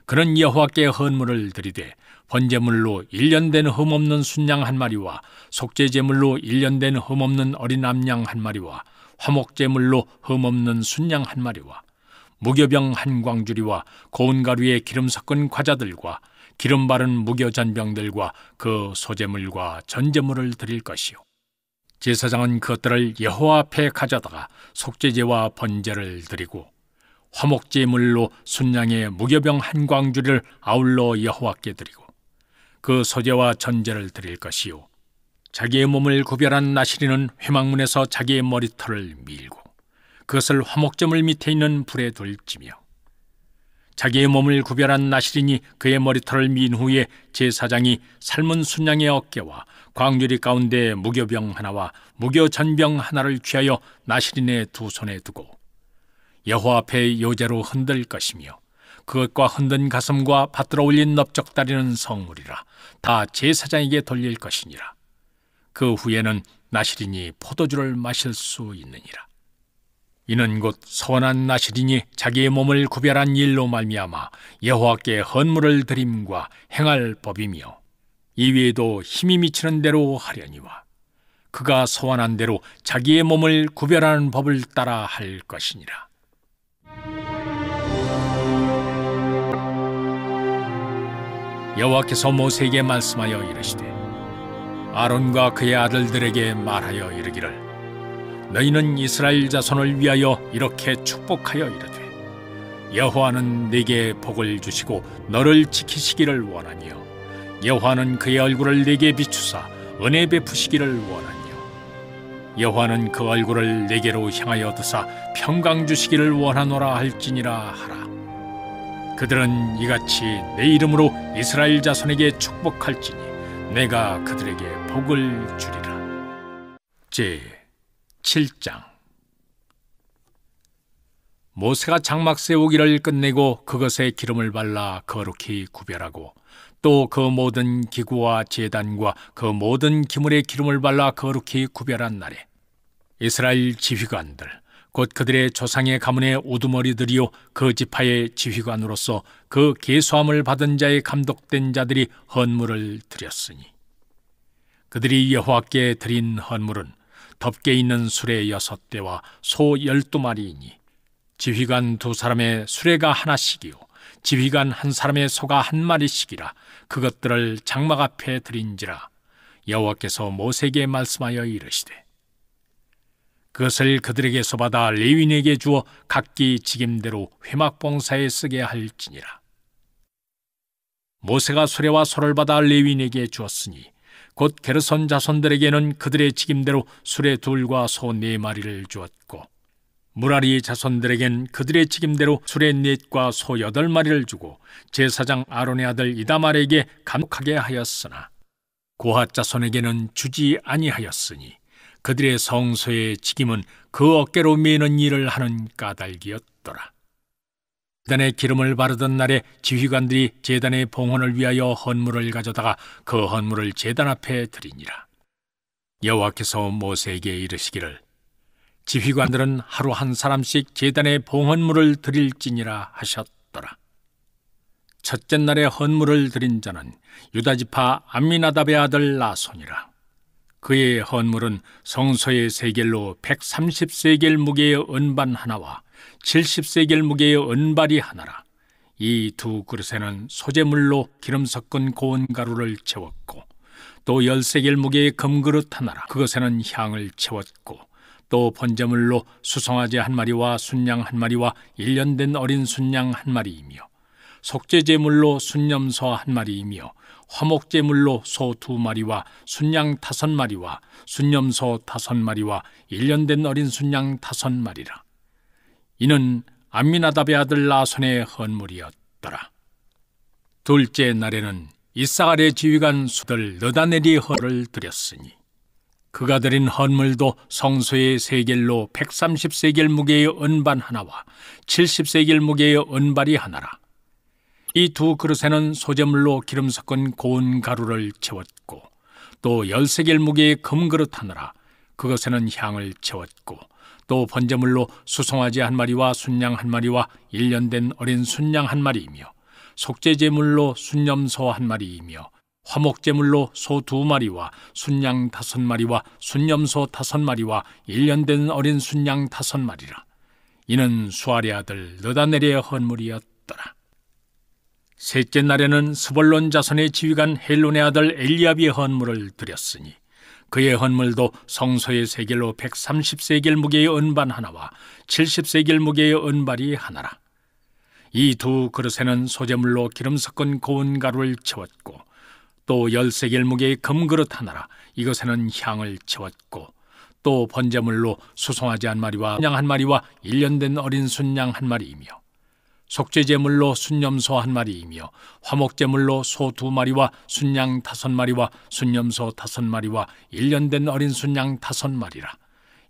그는 여호와께 헌물을 드리되 번제물로 1년 된 흠없는 순양 1마리와 속죄제물로 1년 된 흠없는 어린 암양 1마리와 화목제물로 흠없는 순양 1마리와 무교병 1광주리와 고운 가루에 기름 섞은 과자들과 기름 바른 무교전병들과 그 소제물과 전제물을 드릴 것이요 제사장은 그것들을 여호와 앞에 가져다가 속죄제와 번제를 드리고 화목제물로 순양의 무교병 1광주리를 아울러 여호와께 드리고 그 소제와 전제를 드릴 것이요 자기의 몸을 구별한 나실인은 회막문에서 자기의 머리털을 밀고 그것을 화목제물 밑에 있는 불에 돌지며 자기의 몸을 구별한 나실인이 그의 머리털을 민 후에 제사장이 삶은 순양의 어깨와 광주리 가운데 무교병 하나와 무교전병 하나를 취하여 나실인의 2손에 두고 여호와 앞에 요제로 흔들 것이며 그것과 흔든 가슴과 받들어 올린 넓적다리는 성물이라 다 제사장에게 돌릴 것이니라. 그 후에는 나실인이 포도주를 마실 수 있느니라. 이는 곧 서원한 나실인이 자기의 몸을 구별한 일로 말미암아 여호와께 헌물을 드림과 행할 법이며 이외에도 힘이 미치는 대로 하려니와 그가 서원한 대로 자기의 몸을 구별하는 법을 따라 할 것이니라. 여호와께서 모세에게 말씀하여 이르시되 아론과 그의 아들들에게 말하여 이르기를 너희는 이스라엘 자손을 위하여 이렇게 축복하여 이르되 여호와는 네게 복을 주시고 너를 지키시기를 원하며 여호와는 그의 얼굴을 네게 비추사 은혜 베푸시기를 원하며 여호와는 그 얼굴을 네게로 향하여 드사 평강 주시기를 원하노라 할지니라 하라. 그들은 이같이 내 이름으로 이스라엘 자손에게 축복할지니 내가 그들에게 복을 주리라. 제 7장. 모세가 장막 세우기를 끝내고 그것에 기름을 발라 거룩히 구별하고 또 그 모든 기구와 제단과 그 모든 기물에 기름을 발라 거룩히 구별한 날에 이스라엘 지휘관들 곧 그들의 조상의 가문의 우두머리들이요 그 지파의 지휘관으로서 그 계수함을 받은 자의 감독된 자들이 헌물을 드렸으니 그들이 여호와께 드린 헌물은 덮개 있는 수레 6대와 소 12마리이니 지휘관 2사람의 수레가 하나씩이요 지휘관 1사람의 소가 1마리씩이라 그것들을 장막 앞에 드린지라. 여호와께서 모세에게 말씀하여 이르시되 그것을 그들에게서 받아 레위인에게 주어 각기 직임대로 회막 봉사에 쓰게 할지니라. 모세가 수레와 소를 받아 레위인에게 주었으니 곧 게르손 자손들에게는 그들의 직임대로 수레 2과 소 4마리를 주었고 무라리 자손들에겐 그들의 직임대로 수레 4과 소 8마리를 주고 제사장 아론의 아들 이다말에게 감독하게 하였으나 고핫 자손에게는 주지 아니하였으니 그들의 성소의 직임은 그 어깨로 메는 일을 하는 까닭이었더라. 제단에 기름을 바르던 날에 지휘관들이 제단의 봉헌을 위하여 헌물을 가져다가 그 헌물을 제단 앞에 드리니라. 여호와께서 모세에게 이르시기를 지휘관들은 하루 한 사람씩 제단에 봉헌물을 드릴지니라 하셨더라. 첫째 날에 헌물을 드린 자는 유다지파 암미나답의 아들 나손이라. 그의 헌물은 성소의 세겔로 130세겔 무게의 은반 하나와 70세겔 무게의 은발이 하나라. 이 두 그릇에는 소재물로 기름 섞은 고운 가루를 채웠고 또 10세겔 무게의 금그릇 하나라. 그것에는 향을 채웠고 또 번제물로 수송아지 한 마리와 순양 한 마리와 1년 된 어린 순양 한 마리이며 속죄제물로 순염소 한 마리이며 화목제물로 소 2마리와 순양 5마리와 순염소 5마리와 1년 된 어린 순양 5마리라. 이는 암미나답의 아들 나손의 헌물이었더라. 둘째 날에는 이사갈의 지휘관 수들 느다넬이 헌을 드렸으니 그가 드린 헌물도 성소의 세겔로 130세겔 무게의 은반 하나와 70세겔 무게의 은발이 하나라. 이 두 그릇에는 소재물로 기름 섞은 고운 가루를 채웠고 또 10세겔 무게의 금그릇 하나라. 그것에는 향을 채웠고 또 번제물로 수송아지 한 마리와 순양 한 마리와 1년 된 어린 순양 한 마리이며 속죄제물로 순염소 한 마리이며 화목제물로 소 2마리와 순양 5마리와 순염소 5마리와 1년 된 어린 순양 5마리라. 이는 수아리 아들 느다넬의 헌물이었더라. 셋째 날에는 스볼론 자손의 지휘관 헬론의 아들 엘리압의 헌물을 드렸으니 그의 헌물도 성소의 세겔로 130세겔 무게의 은반 하나와 70세겔 무게의 은발이 하나라. 이 두 그릇에는 소재물로 기름 섞은 고운 가루를 채웠고 또 10세겔 무게의 금그릇 하나라. 이것에는 향을 채웠고 또 번제물로 수송아지 한 마리와 순양 한 마리와 1년 된 어린 순양 한 마리이며 속죄제물로 순염소 한 마리이며 화목제물로 소 2마리와 순양 5마리와 순염소 5마리와 1년 된 어린 순양 5마리라.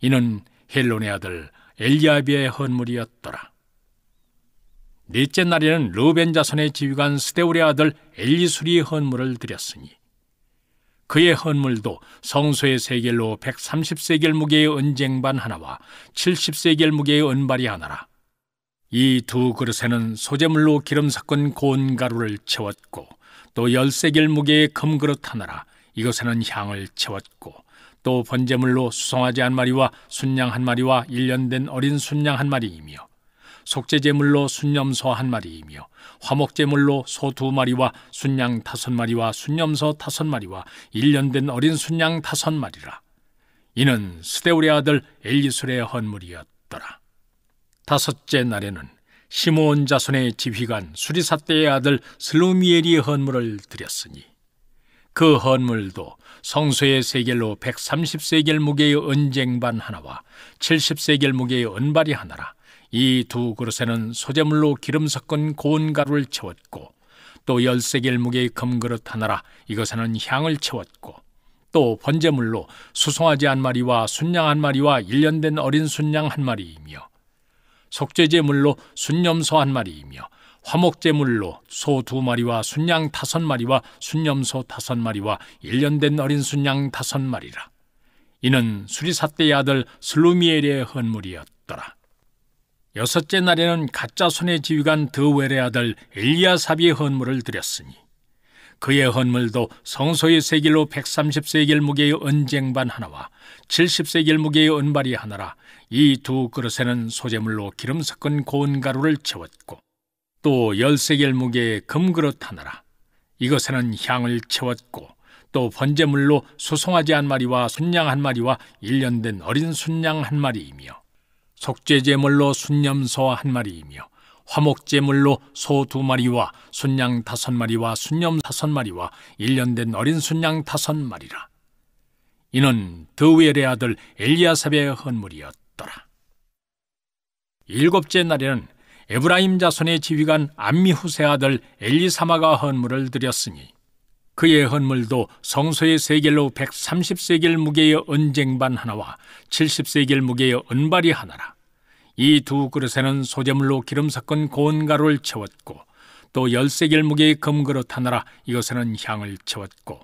이는 헬론의 아들 엘리압의 헌물이었더라. 넷째 날에는 르벤 자손의 지휘관 스데울의 아들 엘리수리의 헌물을 드렸으니 그의 헌물도 성소의 세겔로 130세겔 무게의 은쟁반 하나와 70세겔 무게의 은발이 하나라. 이 두 그릇에는 소재물로 기름 섞은 고운 가루를 채웠고 또 10세겔 무게의 금그릇 하나라. 이것에는 향을 채웠고 또 번제물로 수송아지 한 마리와 순양 한 마리와 1년 된 어린 순양 한 마리이며 속죄제물로 순염소 한 마리이며 화목제물로 소 2마리와 순양 5마리와 순염소 5마리와 1년 된 어린 순양 5마리라. 이는 스데울의 아들 엘리술의 헌물이었더라. 다섯째 날에는 시므온 자손의 지휘관 수리사대의 아들 슬루미엘이 헌물을 드렸으니 그 헌물도 성소의 세겔로 130세겔 무게의 은쟁반 하나와 70세겔 무게의 은발이 하나라. 이 두 그릇에는 소재물로 기름 섞은 고운 가루를 채웠고 또 10세겔 무게의 금그릇 하나라. 이것에는 향을 채웠고 또 번제물로 수송아지 한 마리와 순양 한 마리와 1년 된 어린 순양 한 마리이며 속죄제물로 순염소 한 마리이며 화목제물로 소 2마리와 순양 5마리와 순염소 5마리와 1년 된 어린 순양 5마리라. 이는 수리사대의 아들 슬루미엘의 헌물이었더라. 여섯째 날에는 갓자손의 지휘관 드웰의 아들 엘리야삽의 헌물을 드렸으니 그의 헌물도 성소의 세겔로 130세겔 무게의 은쟁반 하나와 70세겔 무게의 은발이 하나라. 이 두 그릇에는 소재물로 기름 섞은 고운 가루를 채웠고 또 10세겔 무게의 금그릇 하나라. 이것에는 향을 채웠고 또 번제물로 수송아지 한 마리와 순양 한 마리와 1년 된 어린 순양 한 마리이며 속죄제물로 순염소 한 마리이며 화목제물로 소 2마리와 순양 5마리와 순염 5마리와 1년 된 어린 순양 5마리라. 이는 드웰의 아들 엘리야삽의 헌물이었더라. 일곱째 날에는 에브라임 자손의 지휘관 암미후세 아들 엘리사마가 헌물을 드렸으니 그의 헌물도 성소의 세겔로 130세겔 무게의 은쟁반 하나와 70세겔 무게의 은발이 하나라. 이 두 그릇에는 소재물로 기름 섞은 고운 가루를 채웠고, 또 10세겔 무게의 금그릇 하나라. 이것에는 향을 채웠고,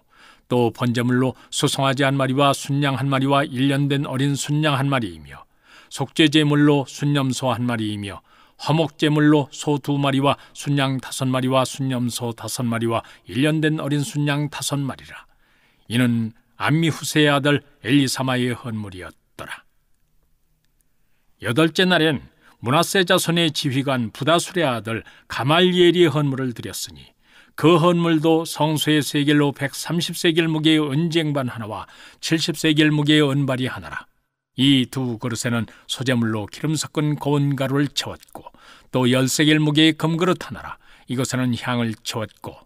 또 번제물로 수송아지 한 마리와 순양 한 마리와 1년 된 어린 순양 한 마리이며, 속죄제물로 순염소 한 마리이며, 화목제물로 소 2마리와 순양 5마리와 순염소 5마리와 1년 된 어린 순양 5마리라. 이는 암미후세의 아들 엘리사마의 헌물이었더라. 8째 날엔 므낫세 자손의 지휘관 부다술의 아들 가말리엘이 헌물을 드렸으니, 그 헌물도 성소의 세겔로 130세겔 무게의 은쟁반 하나와 70세겔 무게의 은발이 하나라. 이 두 그릇에는 소재물로 기름 섞은 고운 가루를 채웠고, 또 10세겔 무게의 금그릇 하나라. 이것에는 향을 채웠고,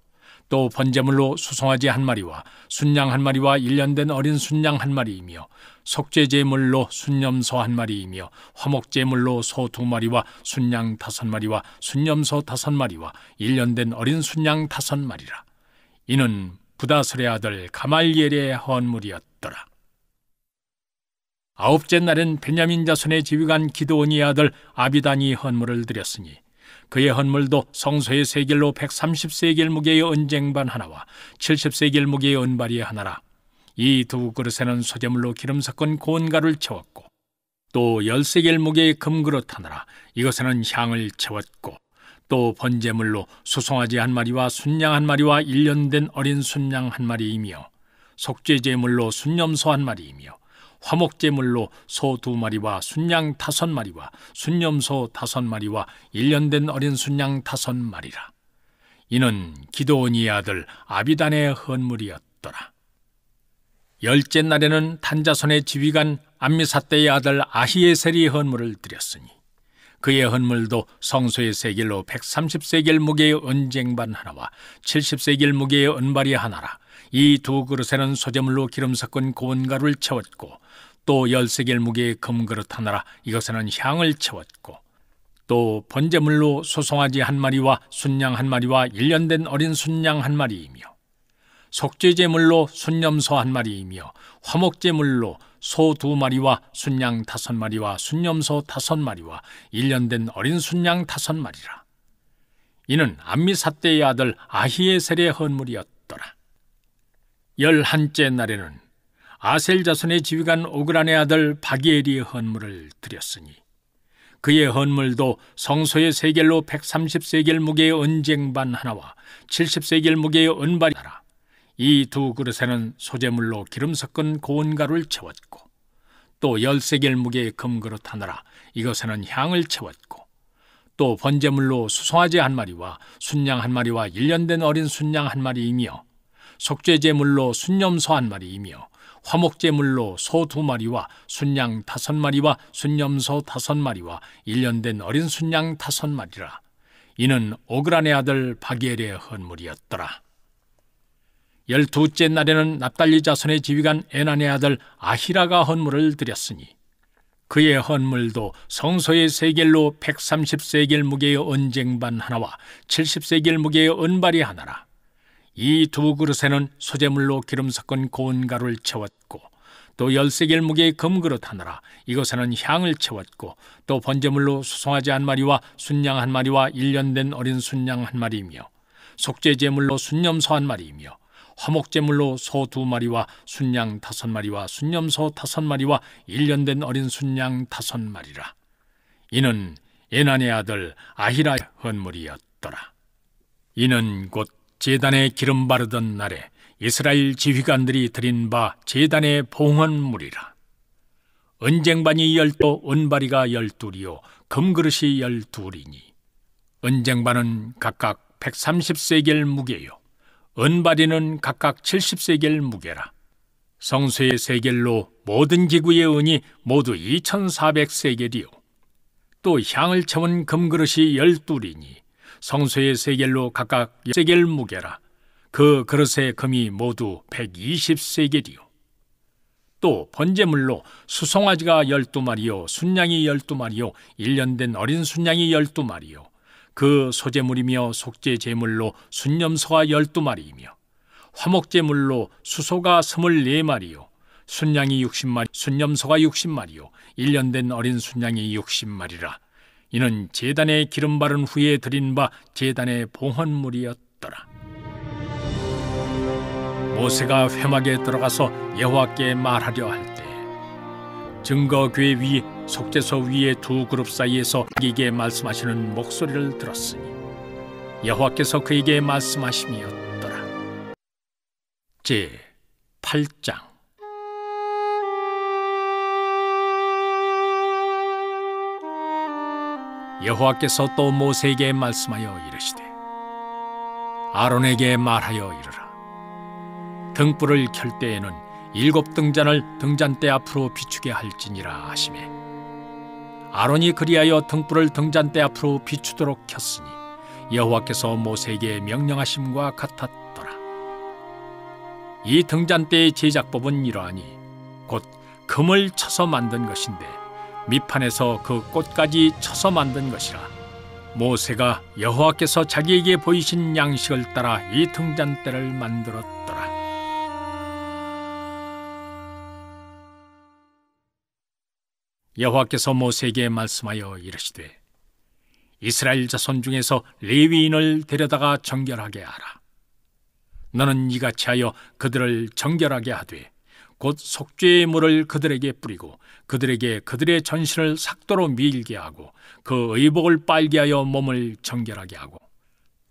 또 번제물로 수송아지 한 마리와 순양 한 마리와 1년 된 어린 순양 한 마리이며, 속죄제물로 순염소 한 마리이며, 화목제물로 소 2마리와 순양 5마리와 순염소 5마리와 1년 된 어린 순양 5마리라. 이는 부다술의 아들 가말리엘의 헌물이었더라. 9째 날엔 베냐민 자손의 지휘관 기드온의 아들 아비단이 헌물을 드렸으니, 그의 헌물도 성소의 세겔로 130세겔 무게의 은쟁반 하나와 70세겔 무게의 은발이 하나라. 이 두 그릇에는 소재물로 기름 섞은 고운 가루를 채웠고, 또 10세겔 무게의 금그릇 하나라. 이것에는 향을 채웠고, 또 번제물로 수송아지 한 마리와 순양 한 마리와 1년 된 어린 순양 한 마리이며, 속죄제물로 순염소 한 마리이며, 화목제물로 소 2마리와 순양 5마리와 순염소 5마리와 1년 된 어린 순양 5마리라. 이는 기드온의 아들 아비단의 헌물이었더라. 10째 날에는 단자손의 지휘관 암미사대의 아들 아히에셀이 헌물을 드렸으니, 그의 헌물도 성소의 세겔로 130세겔 무게의 은쟁반 하나와 70세겔 무게의 은발이 하나라. 이 두 그릇에는 소재물로 기름 섞은 고운 가루를 채웠고, 또 10세겔 무게의 금그릇 하나라. 이것에는 향을 채웠고, 또 번제물로 소송아지 한 마리와 순양 한 마리와 1년 된 어린 순양 한 마리이며, 속죄제물로 순염소 한 마리이며, 화목제물로 소 2마리와 순양 5마리와 순염소 5마리와 1년 된 어린 순양 5마리라. 이는 암미사대의 아들 아히에셀의 헌물이었더라. 11째 날에는 아셀 자손의 지휘관 오그란의 아들 바기엘이 헌물을 드렸으니, 그의 헌물도 성소의 세겔로 130세겔 무게의 은쟁반 하나와 70세겔 무게의 은발이 하나. 이 두 그릇에는 소재물로 기름 섞은 고운 가루를 채웠고, 또 10세겔 무게의 금그릇 하나라. 이것에는 향을 채웠고, 또 번제물로 수송아지 한 마리와 순양 한 마리와 1년 된 어린 순양 한 마리이며, 속죄제물로 순염소 한 마리이며, 화목제물로 소 2마리와 순양 5마리와 순염소 5마리와 1년 된 어린 순양 5마리라. 이는 오그란의 아들 바기엘의 헌물이었더라. 12째 날에는 납달리 자손의 지휘관 에난의 아들 아히라가 헌물을 드렸으니, 그의 헌물도 성소의 세겔로 130세겔 무게의 은쟁반 하나와 70세겔 무게의 은발이 하나라. 이 두 그릇에는 소재물로 기름 섞은 고운 가루를 채웠고, 또 10세겔 무게의 금그릇 하나라. 이것에는 향을 채웠고, 또 번제물로 수송아지 한 마리와 순양 한 마리와 1년 된 어린 순양 한 마리이며, 속죄제물로 순염소 한 마리이며, 화목제물로 소 2마리와 순양 5마리와 순염소 5마리와 1년 된 어린 순양 5마리라. 이는 에난의 아들 아히라의 헌물이었더라. 이는 곧 제단에 기름 바르던 날에 이스라엘 지휘관들이 드린 바 제단의 봉헌물이라. 은쟁반이 12, 은바리가 12이요 금그릇이 12이니, 은쟁반은 각각 130세겔 무게요, 은바리는 각각 70세겔 무게라. 성소의 세겔로 모든 기구의 은이 모두 2400세겔이요, 또 향을 채운 금그릇이 12이니 성소의 세겔로 각각 10세겔 무게라. 그 그릇의 금이 모두 120세겔이요. 또 번제물로 수송아지가 12마리요 순양이 12마리요 1년 된 어린 순양이 12마리요 그 소제물이며 속죄제물로 순염소가 12마리이며 화목제물로 수소가 24마리요 순양이 60마리, 순염소가 60마리요 1년 된 어린 순양이 60마리라. 이는 제단에 기름 바른 후에 드린 바 제단의 봉헌물이었더라. 모세가 회막에 들어가서 여호와께 말하려 할 때 증거궤 위 속죄소 위에 두 그룹 사이에서 그에게 말씀하시는 목소리를 들었으니 여호와께서 그에게 말씀하심이었더라. 제 8장. 여호와께서 또 모세에게 말씀하여 이르시되 아론에게 말하여 이르라. 등불을 켤 때에는 7 등잔을 등잔대 앞으로 비추게 할지니라 하시매 아론이 그리하여 등불을 등잔대 앞으로 비추도록 켰으니 여호와께서 모세에게 명령하심과 같았더라. 이 등잔대의 제작법은 이러하니 곧 금을 쳐서 만든 것인데 밑판에서 그 꽃까지 쳐서 만든 것이라. 모세가 여호와께서 자기에게 보이신 양식을 따라 이 등잔대를 만들었더라. 여호와께서 모세에게 말씀하여 이르시되 이스라엘 자손 중에서 레위인을 데려다가 정결하게 하라. 너는 이같이 하여 그들을 정결하게 하되 곧 속죄의 물을 그들에게 뿌리고 그들에게 그들의 전신을 삭도로 밀게 하고 그 의복을 빨게 하여 몸을 정결하게 하고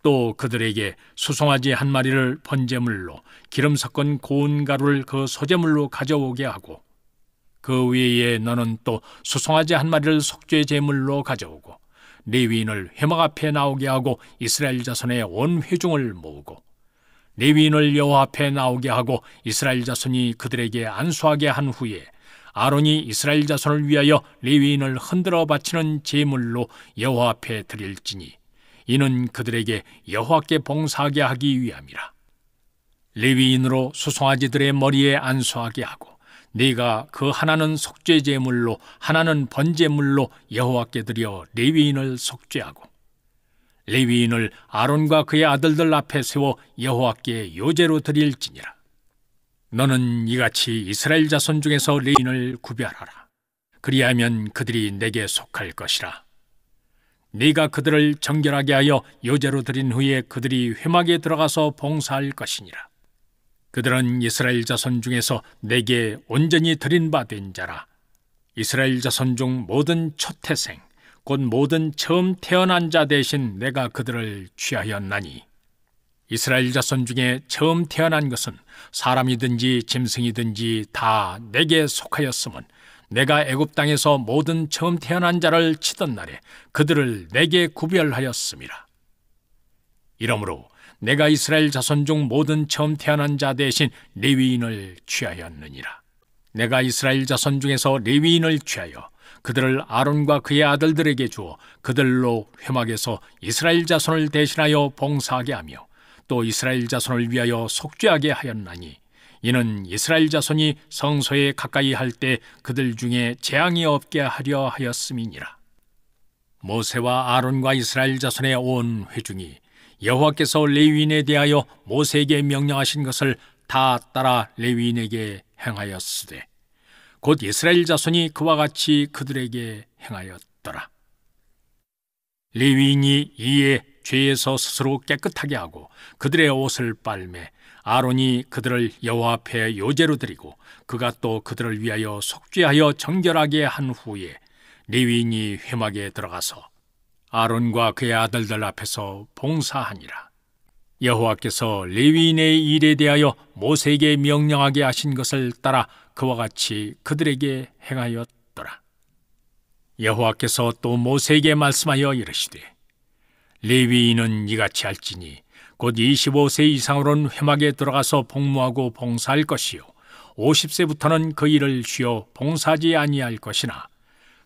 또 그들에게 수송아지 1마리를 번제물로 기름 섞은 고운 가루를 그 소제물로 가져오게 하고 그 외에 너는 또 수송아지 1마리를 속죄 제물로 가져오고 레위인을 회막 앞에 나오게 하고 이스라엘 자손의 온 회중을 모으고 레위인을 여호와 앞에 나오게 하고 이스라엘 자손이 그들에게 안수하게 한 후에 아론이 이스라엘 자손을 위하여 레위인을 흔들어 바치는 제물로 여호와 앞에 드릴지니 이는 그들에게 여호와께 봉사하게 하기 위함이라. 레위인으로 수송아지들의 머리에 안수하게 하고 네가 그 하나는 속죄 제물로 하나는 번제물로 여호와께 드려 레위인을 속죄하고 레위인을 아론과 그의 아들들 앞에 세워 여호와께 요제로 드릴지니라. 너는 이같이 이스라엘 자손 중에서 레위인을 구별하라. 그리하면 그들이 내게 속할 것이라. 네가 그들을 정결하게 하여 요제로 드린 후에 그들이 회막에 들어가서 봉사할 것이니라. 그들은 이스라엘 자손 중에서 내게 온전히 드린 바 된 자라. 이스라엘 자손 중 모든 초태생 곧 모든 처음 태어난 자 대신 내가 그들을 취하였나니 이스라엘 자손 중에 처음 태어난 것은 사람이든지 짐승이든지 다 내게 속하였음은 내가 애굽 땅에서 모든 처음 태어난 자를 치던 날에 그들을 내게 구별하였음이라. 이러므로 내가 이스라엘 자손 중 모든 처음 태어난 자 대신 레위인을 취하였느니라. 내가 이스라엘 자손 중에서 레위인을 취하여 그들을 아론과 그의 아들들에게 주어 그들로 회막에서 이스라엘 자손을 대신하여 봉사하게 하며 또 이스라엘 자손을 위하여 속죄하게 하였나니 이는 이스라엘 자손이 성소에 가까이 할 때 그들 중에 재앙이 없게 하려 하였음이니라. 모세와 아론과 이스라엘 자손의 온 회중이 여호와께서 레위인에 대하여 모세에게 명령하신 것을 다 따라 레위인에게 행하였으되 곧 이스라엘 자손이 그와 같이 그들에게 행하였더라. 레위인이 이에 죄에서 스스로 깨끗하게 하고 그들의 옷을 빨매 아론이 그들을 여호와 앞에 요제로 드리고 그가 또 그들을 위하여 속죄하여 정결하게 한 후에 레위인이 회막에 들어가서 아론과 그의 아들들 앞에서 봉사하니라. 여호와께서 레위인의 일에 대하여 모세에게 명령하게 하신 것을 따라 그와 같이 그들에게 행하였더라. 여호와께서 또 모세에게 말씀하여 이르시되 레위인은 이같이 할지니 곧 25세 이상으로는 회막에 들어가서 복무하고 봉사할 것이요 50세부터는 그 일을 쉬어 봉사하지 아니할 것이나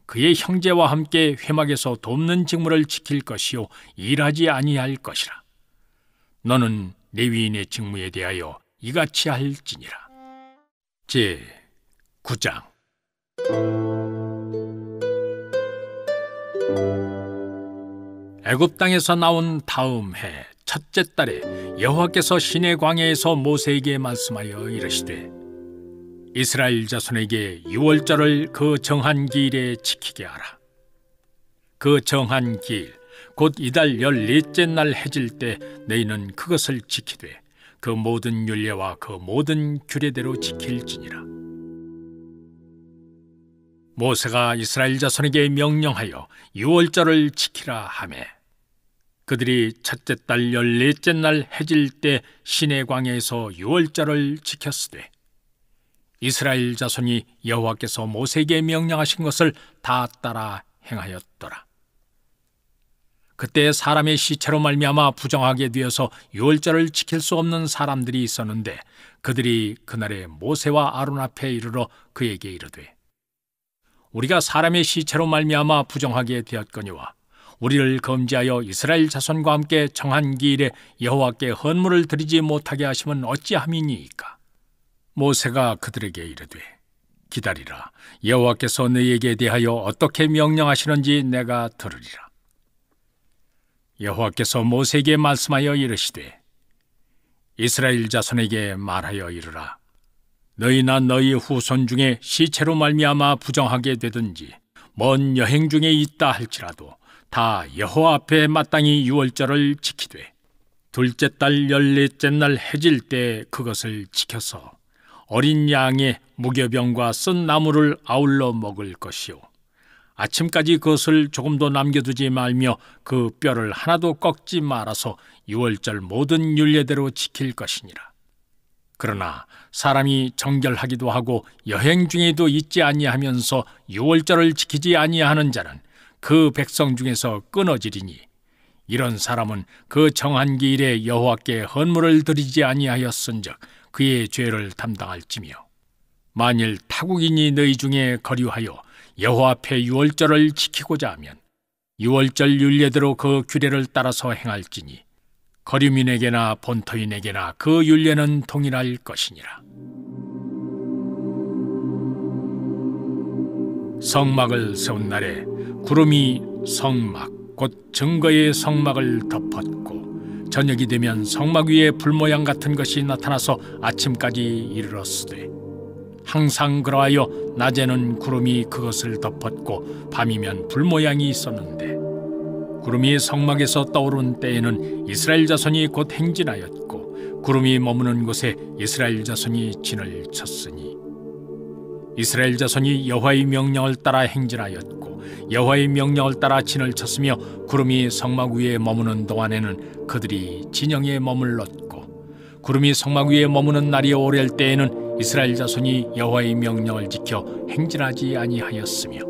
그의 형제와 함께 회막에서 돕는 직무를 지킬 것이요 일하지 아니할 것이라. 너는 레위인의 직무에 대하여 이같이 할지니라. 제 9장. 애굽 땅에서 나온 다음 해 첫째 달에 여호와께서 시내 광야에서 모세에게 말씀하여 이르시되 이스라엘 자손에게 유월절을 그 정한 기일에 지키게 하라. 그 정한 기일 곧 이달 14째 날 해질 때 너희는 그것을 지키되 그 모든 율례와 그 모든 규례대로 지킬지니라. 모세가 이스라엘 자손에게 명령하여 유월절을 지키라 하매 그들이 첫째 달 14째 날 해질 때 시내 광야에서 유월절을 지켰으되 이스라엘 자손이 여호와께서 모세에게 명령하신 것을 다 따라 행하였더라. 그때 사람의 시체로 말미암아 부정하게 되어서 유월절을 지킬 수 없는 사람들이 있었는데 그들이 그날에 모세와 아론 앞에 이르러 그에게 이르되 우리가 사람의 시체로 말미암아 부정하게 되었거니와 우리를 금지하여 이스라엘 자손과 함께 정한 기일에 여호와께 헌물을 드리지 못하게 하시면 어찌함이니이까? 모세가 그들에게 이르되 기다리라. 여호와께서 너희에게 대하여 어떻게 명령하시는지 내가 들으리라. 여호와께서 모세에게 말씀하여 이르시되 이스라엘 자손에게 말하여 이르라. 너희나 너희 후손 중에 시체로 말미암아 부정하게 되든지 먼 여행 중에 있다 할지라도 다 여호와 앞에 마땅히 유월절을 지키되 둘째 달 14째 날 해질 때 그것을 지켜서 어린 양의 무교병과 쓴 나물을 아울러 먹을 것이요 아침까지 그것을 조금도 남겨두지 말며 그 뼈를 하나도 꺾지 말아서 유월절 모든 율례대로 지킬 것이니라. 그러나 사람이 정결하기도 하고 여행 중에도 있지 아니하면서 유월절을 지키지 아니하는 자는 그 백성 중에서 끊어지리니 이런 사람은 그 정한 기일에 여호와께 헌물을 드리지 아니하였은즉 그의 죄를 담당할지며 만일 타국인이 너희 중에 거류하여 여호와 앞에 유월절을 지키고자 하면 유월절 율례대로 그 규례를 따라서 행할지니 거류민에게나 본토인에게나 그 율례는 동일할 것이니라. 성막을 세운 날에 구름이 성막 곧 증거의 성막을 덮었고 저녁이 되면 성막 위에 불 모양 같은 것이 나타나서 아침까지 이르렀으되 항상 그러하여 낮에는 구름이 그것을 덮었고 밤이면 불 모양이 있었는데 구름이 성막에서 떠오른 때에는 이스라엘 자손이 곧 행진하였고 구름이 머무는 곳에 이스라엘 자손이 진을 쳤으니 이스라엘 자손이 여호와의 명령을 따라 행진하였고 여호와의 명령을 따라 진을 쳤으며 구름이 성막 위에 머무는 동안에는 그들이 진영에 머물렀고 구름이 성막 위에 머무는 날이 오랠 때에는 이스라엘 자손이 여호와의 명령을 지켜 행진하지 아니하였으며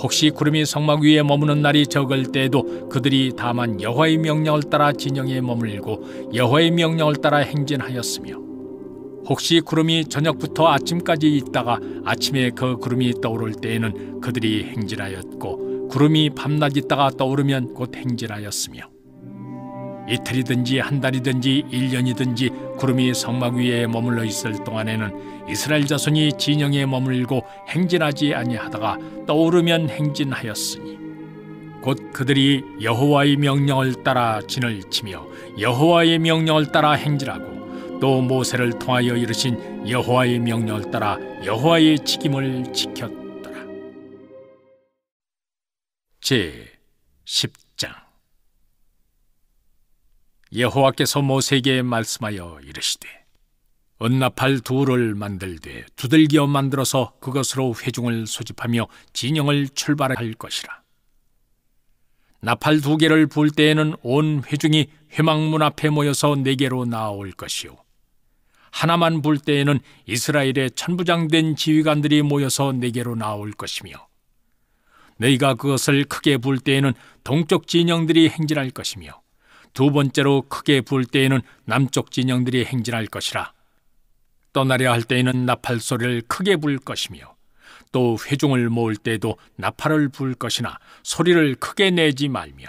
혹시 구름이 성막 위에 머무는 날이 적을 때에도 그들이 다만 여호와의 명령을 따라 진영에 머물고 여호와의 명령을 따라 행진하였으며 혹시 구름이 저녁부터 아침까지 있다가 아침에 그 구름이 떠오를 때에는 그들이 행진하였고 구름이 밤낮 있다가 떠오르면 곧 행진하였으며 이틀이든지 한 달이든지 1년이든지 구름이 성막 위에 머물러 있을 동안에는 이스라엘 자손이 진영에 머물고 행진하지 아니하다가 떠오르면 행진하였으니 곧 그들이 여호와의 명령을 따라 진을 치며 여호와의 명령을 따라 행진하고 또 모세를 통하여 이르신 여호와의 명령을 따라 여호와의 직임을 지켰더라. 제10장 여호와께서 모세에게 말씀하여 이르시되 은나팔 둘을 만들되 두들겨 만들어서 그것으로 회중을 소집하며 진영을 출발할 것이라. 나팔 2개를 불 때에는 온 회중이 회막문 앞에 모여서 4개로 나아올 것이요 하나만 불 때에는 이스라엘의 천부장된 지휘관들이 모여서 4개로 나올 것이며 너희가 그것을 크게 불 때에는 동쪽 진영들이 행진할 것이며 두 번째로 크게 불 때에는 남쪽 진영들이 행진할 것이라. 떠나려 할 때에는 나팔 소리를 크게 불 것이며 또 회중을 모을 때에도 나팔을 불 것이나 소리를 크게 내지 말며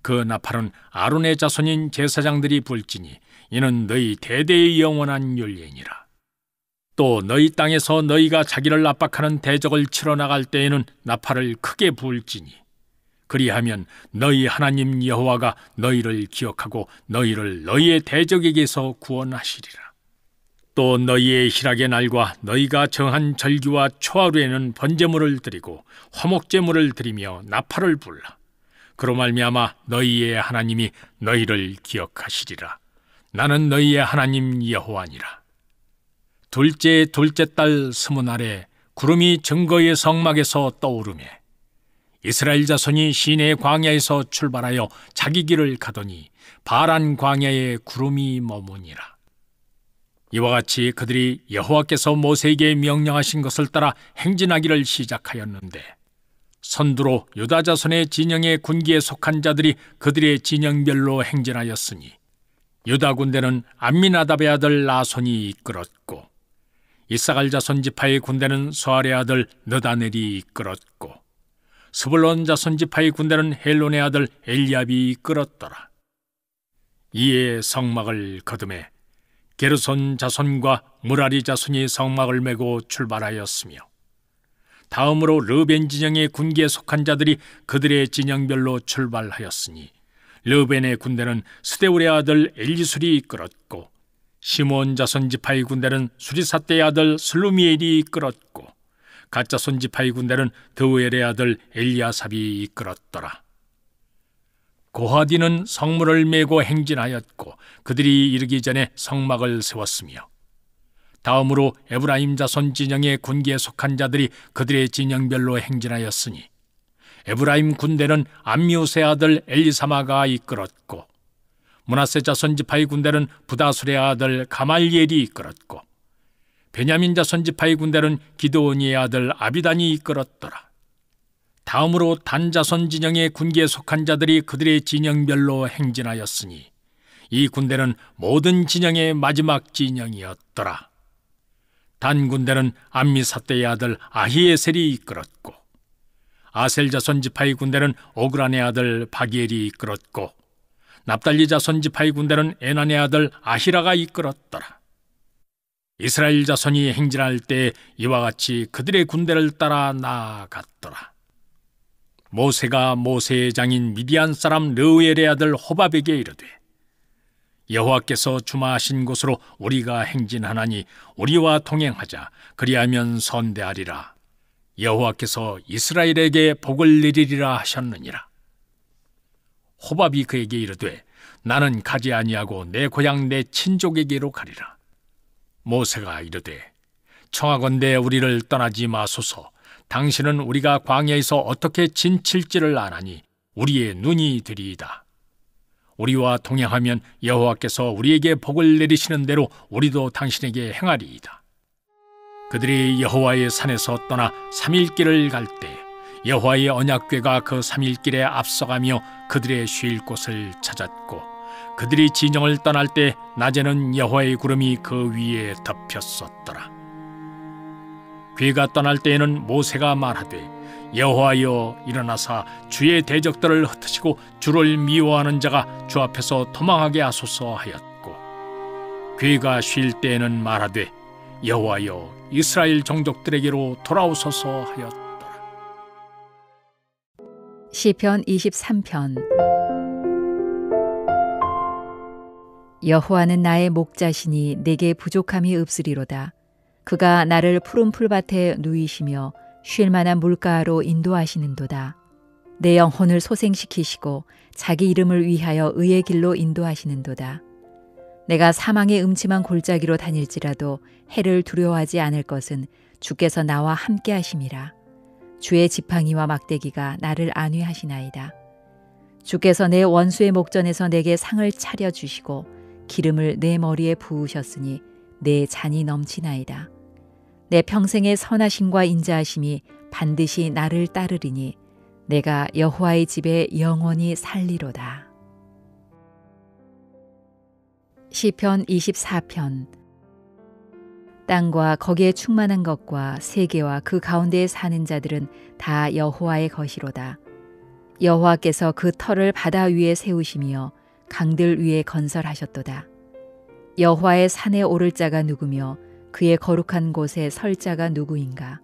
그 나팔은 아론의 자손인 제사장들이 불지니 이는 너희 대대의 영원한 율례니라. 또 너희 땅에서 너희가 자기를 압박하는 대적을 치러 나갈 때에는 나팔을 크게 불지니 그리하면 너희 하나님 여호와가 너희를 기억하고 너희를 너희의 대적에게서 구원하시리라. 또 너희의 희락의 날과 너희가 정한 절기와 초하루에는 번제물을 드리고 화목제물을 드리며 나팔을 불라. 그로 말미암아 너희의 하나님이 너희를 기억하시리라. 나는 너희의 하나님 여호와니라. 둘째 달 20날에 구름이 증거의 성막에서 떠오르매 이스라엘 자손이 시내 광야에서 출발하여 자기 길을 가더니 바란 광야에 구름이 머무니라. 이와 같이 그들이 여호와께서 모세에게 명령하신 것을 따라 행진하기를 시작하였는데 선두로 유다 자손의 진영의 군기에 속한 자들이 그들의 진영별로 행진하였으니 유다 군대는 암미나답의 아들 나손이 이끌었고 이사갈 자손 지파의 군대는 수알의 아들 느다넬이 이끌었고 스불론 자손 지파의 군대는 헬론의 아들 엘리압이 이끌었더라. 이에 성막을 거두매 게르손 자손과 무라리 자손이 성막을 메고 출발하였으며 다음으로 르벤 진영의 군기에 속한 자들이 그들의 진영별로 출발하였으니 르벤의 군대는 스데울의 아들 엘리술이 이끌었고 시몬 자손 지파의 군대는 수리삿대의 아들 슬루미엘이 이끌었고 갓 자손 지파의 군대는 드우엘의 아들 엘리아삽이 이끌었더라. 고하디는 성문을 메고 행진하였고 그들이 이르기 전에 성막을 세웠으며 다음으로 에브라임 자손 진영의 군기에 속한 자들이 그들의 진영별로 행진하였으니 에브라임 군대는 암미우스의 아들 엘리사마가 이끌었고 므낫세 자손 지파의 군대는 부다술의 아들 가말리엘이 이끌었고 베냐민 자손 지파의 군대는 기드온이의 아들 아비단이 이끌었더라. 다음으로 단 자손 진영의 군기에 속한 자들이 그들의 진영별로 행진하였으니 이 군대는 모든 진영의 마지막 진영이었더라. 단 군대는 암미사대의 아들 아히에셀이 이끌었고 아셀 자손 지파의 군대는 오그란의 아들 바기엘이 이끌었고 납달리 자손 지파의 군대는 에난의 아들 아히라가 이끌었더라. 이스라엘 자손이 행진할 때 이와 같이 그들의 군대를 따라 나아갔더라. 모세가 모세의 장인 미디안 사람 르우엘의 아들 호밥에게 이르되 여호와께서 주마하신 곳으로 우리가 행진하나니 우리와 동행하자. 그리하면 선대하리라. 여호와께서 이스라엘에게 복을 내리리라 하셨느니라. 호밥이 그에게 이르되 나는 가지 아니하고 내 고향 내 친족에게로 가리라. 모세가 이르되 청하건대 우리를 떠나지 마소서. 당신은 우리가 광야에서 어떻게 진칠지를 아나니 우리의 눈이 되리이다. 우리와 동행하면 여호와께서 우리에게 복을 내리시는 대로 우리도 당신에게 행하리이다. 그들이 여호와의 산에서 떠나 3일 길을 갈 때 여호와의 언약궤가 그 3일 길에 앞서가며 그들의 쉴 곳을 찾았고 그들이 진영을 떠날 때 낮에는 여호와의 구름이 그 위에 덮였었더라. 궤가 떠날 때에는 모세가 말하되 여호와여 일어나사 주의 대적들을 흩으시고 주를 미워하는 자가 주 앞에서 도망하게 하소서 하였고 궤가 쉴 때에는 말하되 여호와여 이스라엘 종족들에게로 돌아오소서 하였더라. 시편 23편. 여호와는 나의 목자시니 내게 부족함이 없으리로다. 그가 나를 푸른 풀밭에 누이시며 쉴 만한 물가로 인도하시는도다. 내 영혼을 소생시키시고 자기 이름을 위하여 의의 길로 인도하시는도다. 내가 사망의 음침한 골짜기로 다닐지라도 해를 두려워하지 않을 것은 주께서 나와 함께 하심이라. 주의 지팡이와 막대기가 나를 안위하시나이다. 주께서 내 원수의 목전에서 내게 상을 차려주시고 기름을 내 머리에 부으셨으니 내 잔이 넘치나이다. 내 평생의 선하심과 인자하심이 반드시 나를 따르리니 내가 여호와의 집에 영원히 살리로다. 시편 24편. 땅과 거기에 충만한 것과 세계와 그 가운데에 사는 자들은 다 여호와의 것이로다. 여호와께서 그 터를 바다 위에 세우시며 강들 위에 건설하셨도다. 여호와의 산에 오를 자가 누구며 그의 거룩한 곳에 설 자가 누구인가?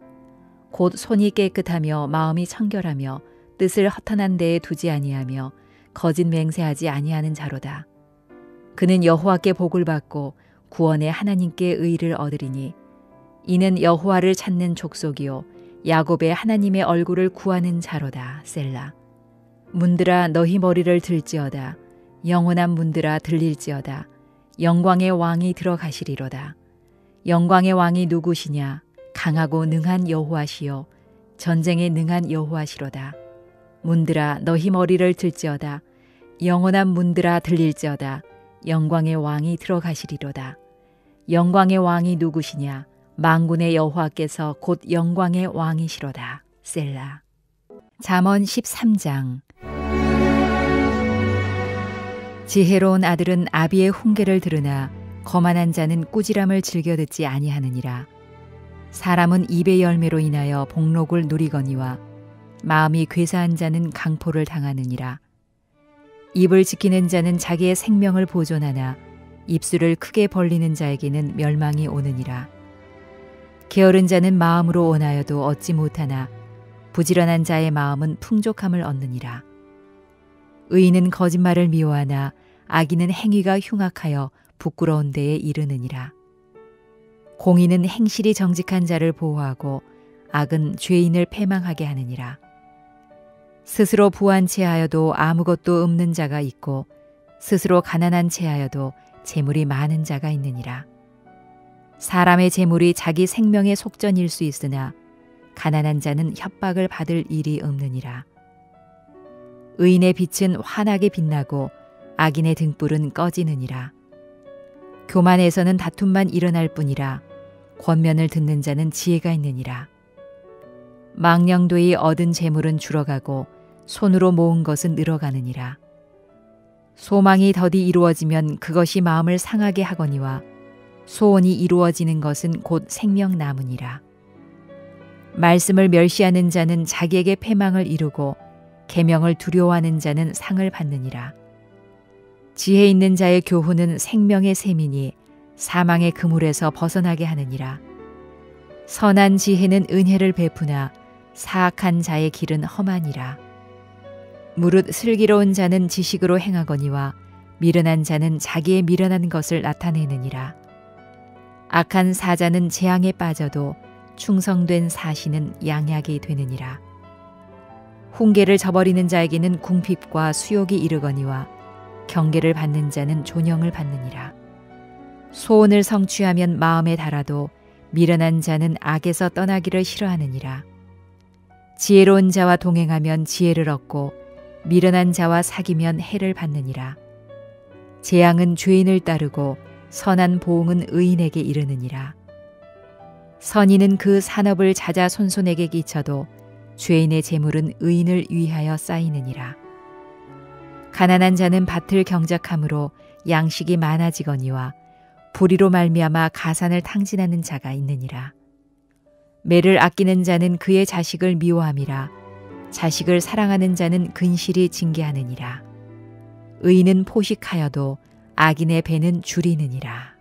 곧 손이 깨끗하며 마음이 청결하며 뜻을 허탄한 데에 두지 아니하며 거짓 맹세하지 아니하는 자로다. 그는 여호와께 복을 받고 구원의 하나님께 의를 얻으리니 이는 여호와를 찾는 족속이요 야곱의 하나님의 얼굴을 구하는 자로다. 셀라. 문들아 너희 머리를 들지어다. 영원한 문들아 들릴지어다. 영광의 왕이 들어가시리로다. 영광의 왕이 누구시냐? 강하고 능한 여호와시요 전쟁에 능한 여호와시로다. 문들아 너희 머리를 들지어다. 영원한 문들아 들릴지어다. 영광의 왕이 들어가시리로다. 영광의 왕이 누구시냐? 만군의 여호와께서 곧 영광의 왕이시로다. 셀라. 잠언 13장. 지혜로운 아들은 아비의 훈계를 들으나 거만한 자는 꾸지람을 즐겨 듣지 아니하느니라. 사람은 입의 열매로 인하여 복록을 누리거니와 마음이 괴사한 자는 강포를 당하느니라. 입을 지키는 자는 자기의 생명을 보존하나 입술을 크게 벌리는 자에게는 멸망이 오느니라. 게으른 자는 마음으로 원하여도 얻지 못하나 부지런한 자의 마음은 풍족함을 얻느니라. 의인은 거짓말을 미워하나 악인은 행위가 흉악하여 부끄러운 데에 이르느니라. 공의는 행실이 정직한 자를 보호하고 악은 죄인을 패망하게 하느니라. 스스로 부한 채하여도 아무것도 없는 자가 있고 스스로 가난한 채하여도 재물이 많은 자가 있느니라. 사람의 재물이 자기 생명의 속전일 수 있으나 가난한 자는 협박을 받을 일이 없느니라. 의인의 빛은 환하게 빛나고 악인의 등불은 꺼지느니라. 교만에서는 다툼만 일어날 뿐이라 권면을 듣는 자는 지혜가 있느니라. 망령되이 얻은 재물은 줄어가고 손으로 모은 것은 늘어가느니라. 소망이 더디 이루어지면 그것이 마음을 상하게 하거니와 소원이 이루어지는 것은 곧 생명나무니라. 말씀을 멸시하는 자는 자기에게 패망을 이루고 계명을 두려워하는 자는 상을 받느니라. 지혜 있는 자의 교훈은 생명의 셈이니 사망의 그물에서 벗어나게 하느니라. 선한 지혜는 은혜를 베푸나 사악한 자의 길은 험하니라. 무릇 슬기로운 자는 지식으로 행하거니와 미련한 자는 자기의 미련한 것을 나타내느니라. 악한 사자는 재앙에 빠져도 충성된 사시는 양약이 되느니라. 훈계를 저버리는 자에게는 궁핍과 수욕이 이르거니와 경계를 받는 자는 존영을 받느니라. 소원을 성취하면 마음에 달아도 미련한 자는 악에서 떠나기를 싫어하느니라. 지혜로운 자와 동행하면 지혜를 얻고 미련한 자와 사귀면 해를 받느니라. 재앙은 죄인을 따르고 선한 보응은 의인에게 이르느니라. 선인은 그 산업을 자자손손에게 끼쳐도 죄인의 재물은 의인을 위하여 쌓이느니라. 가난한 자는 밭을 경작함으로 양식이 많아지거니와 불의로 말미암아 가산을 탕진하는 자가 있느니라. 매를 아끼는 자는 그의 자식을 미워함이라. 자식을 사랑하는 자는 근실이 징계하느니라. 의인은 포식하여도 악인의 배는 줄이느니라.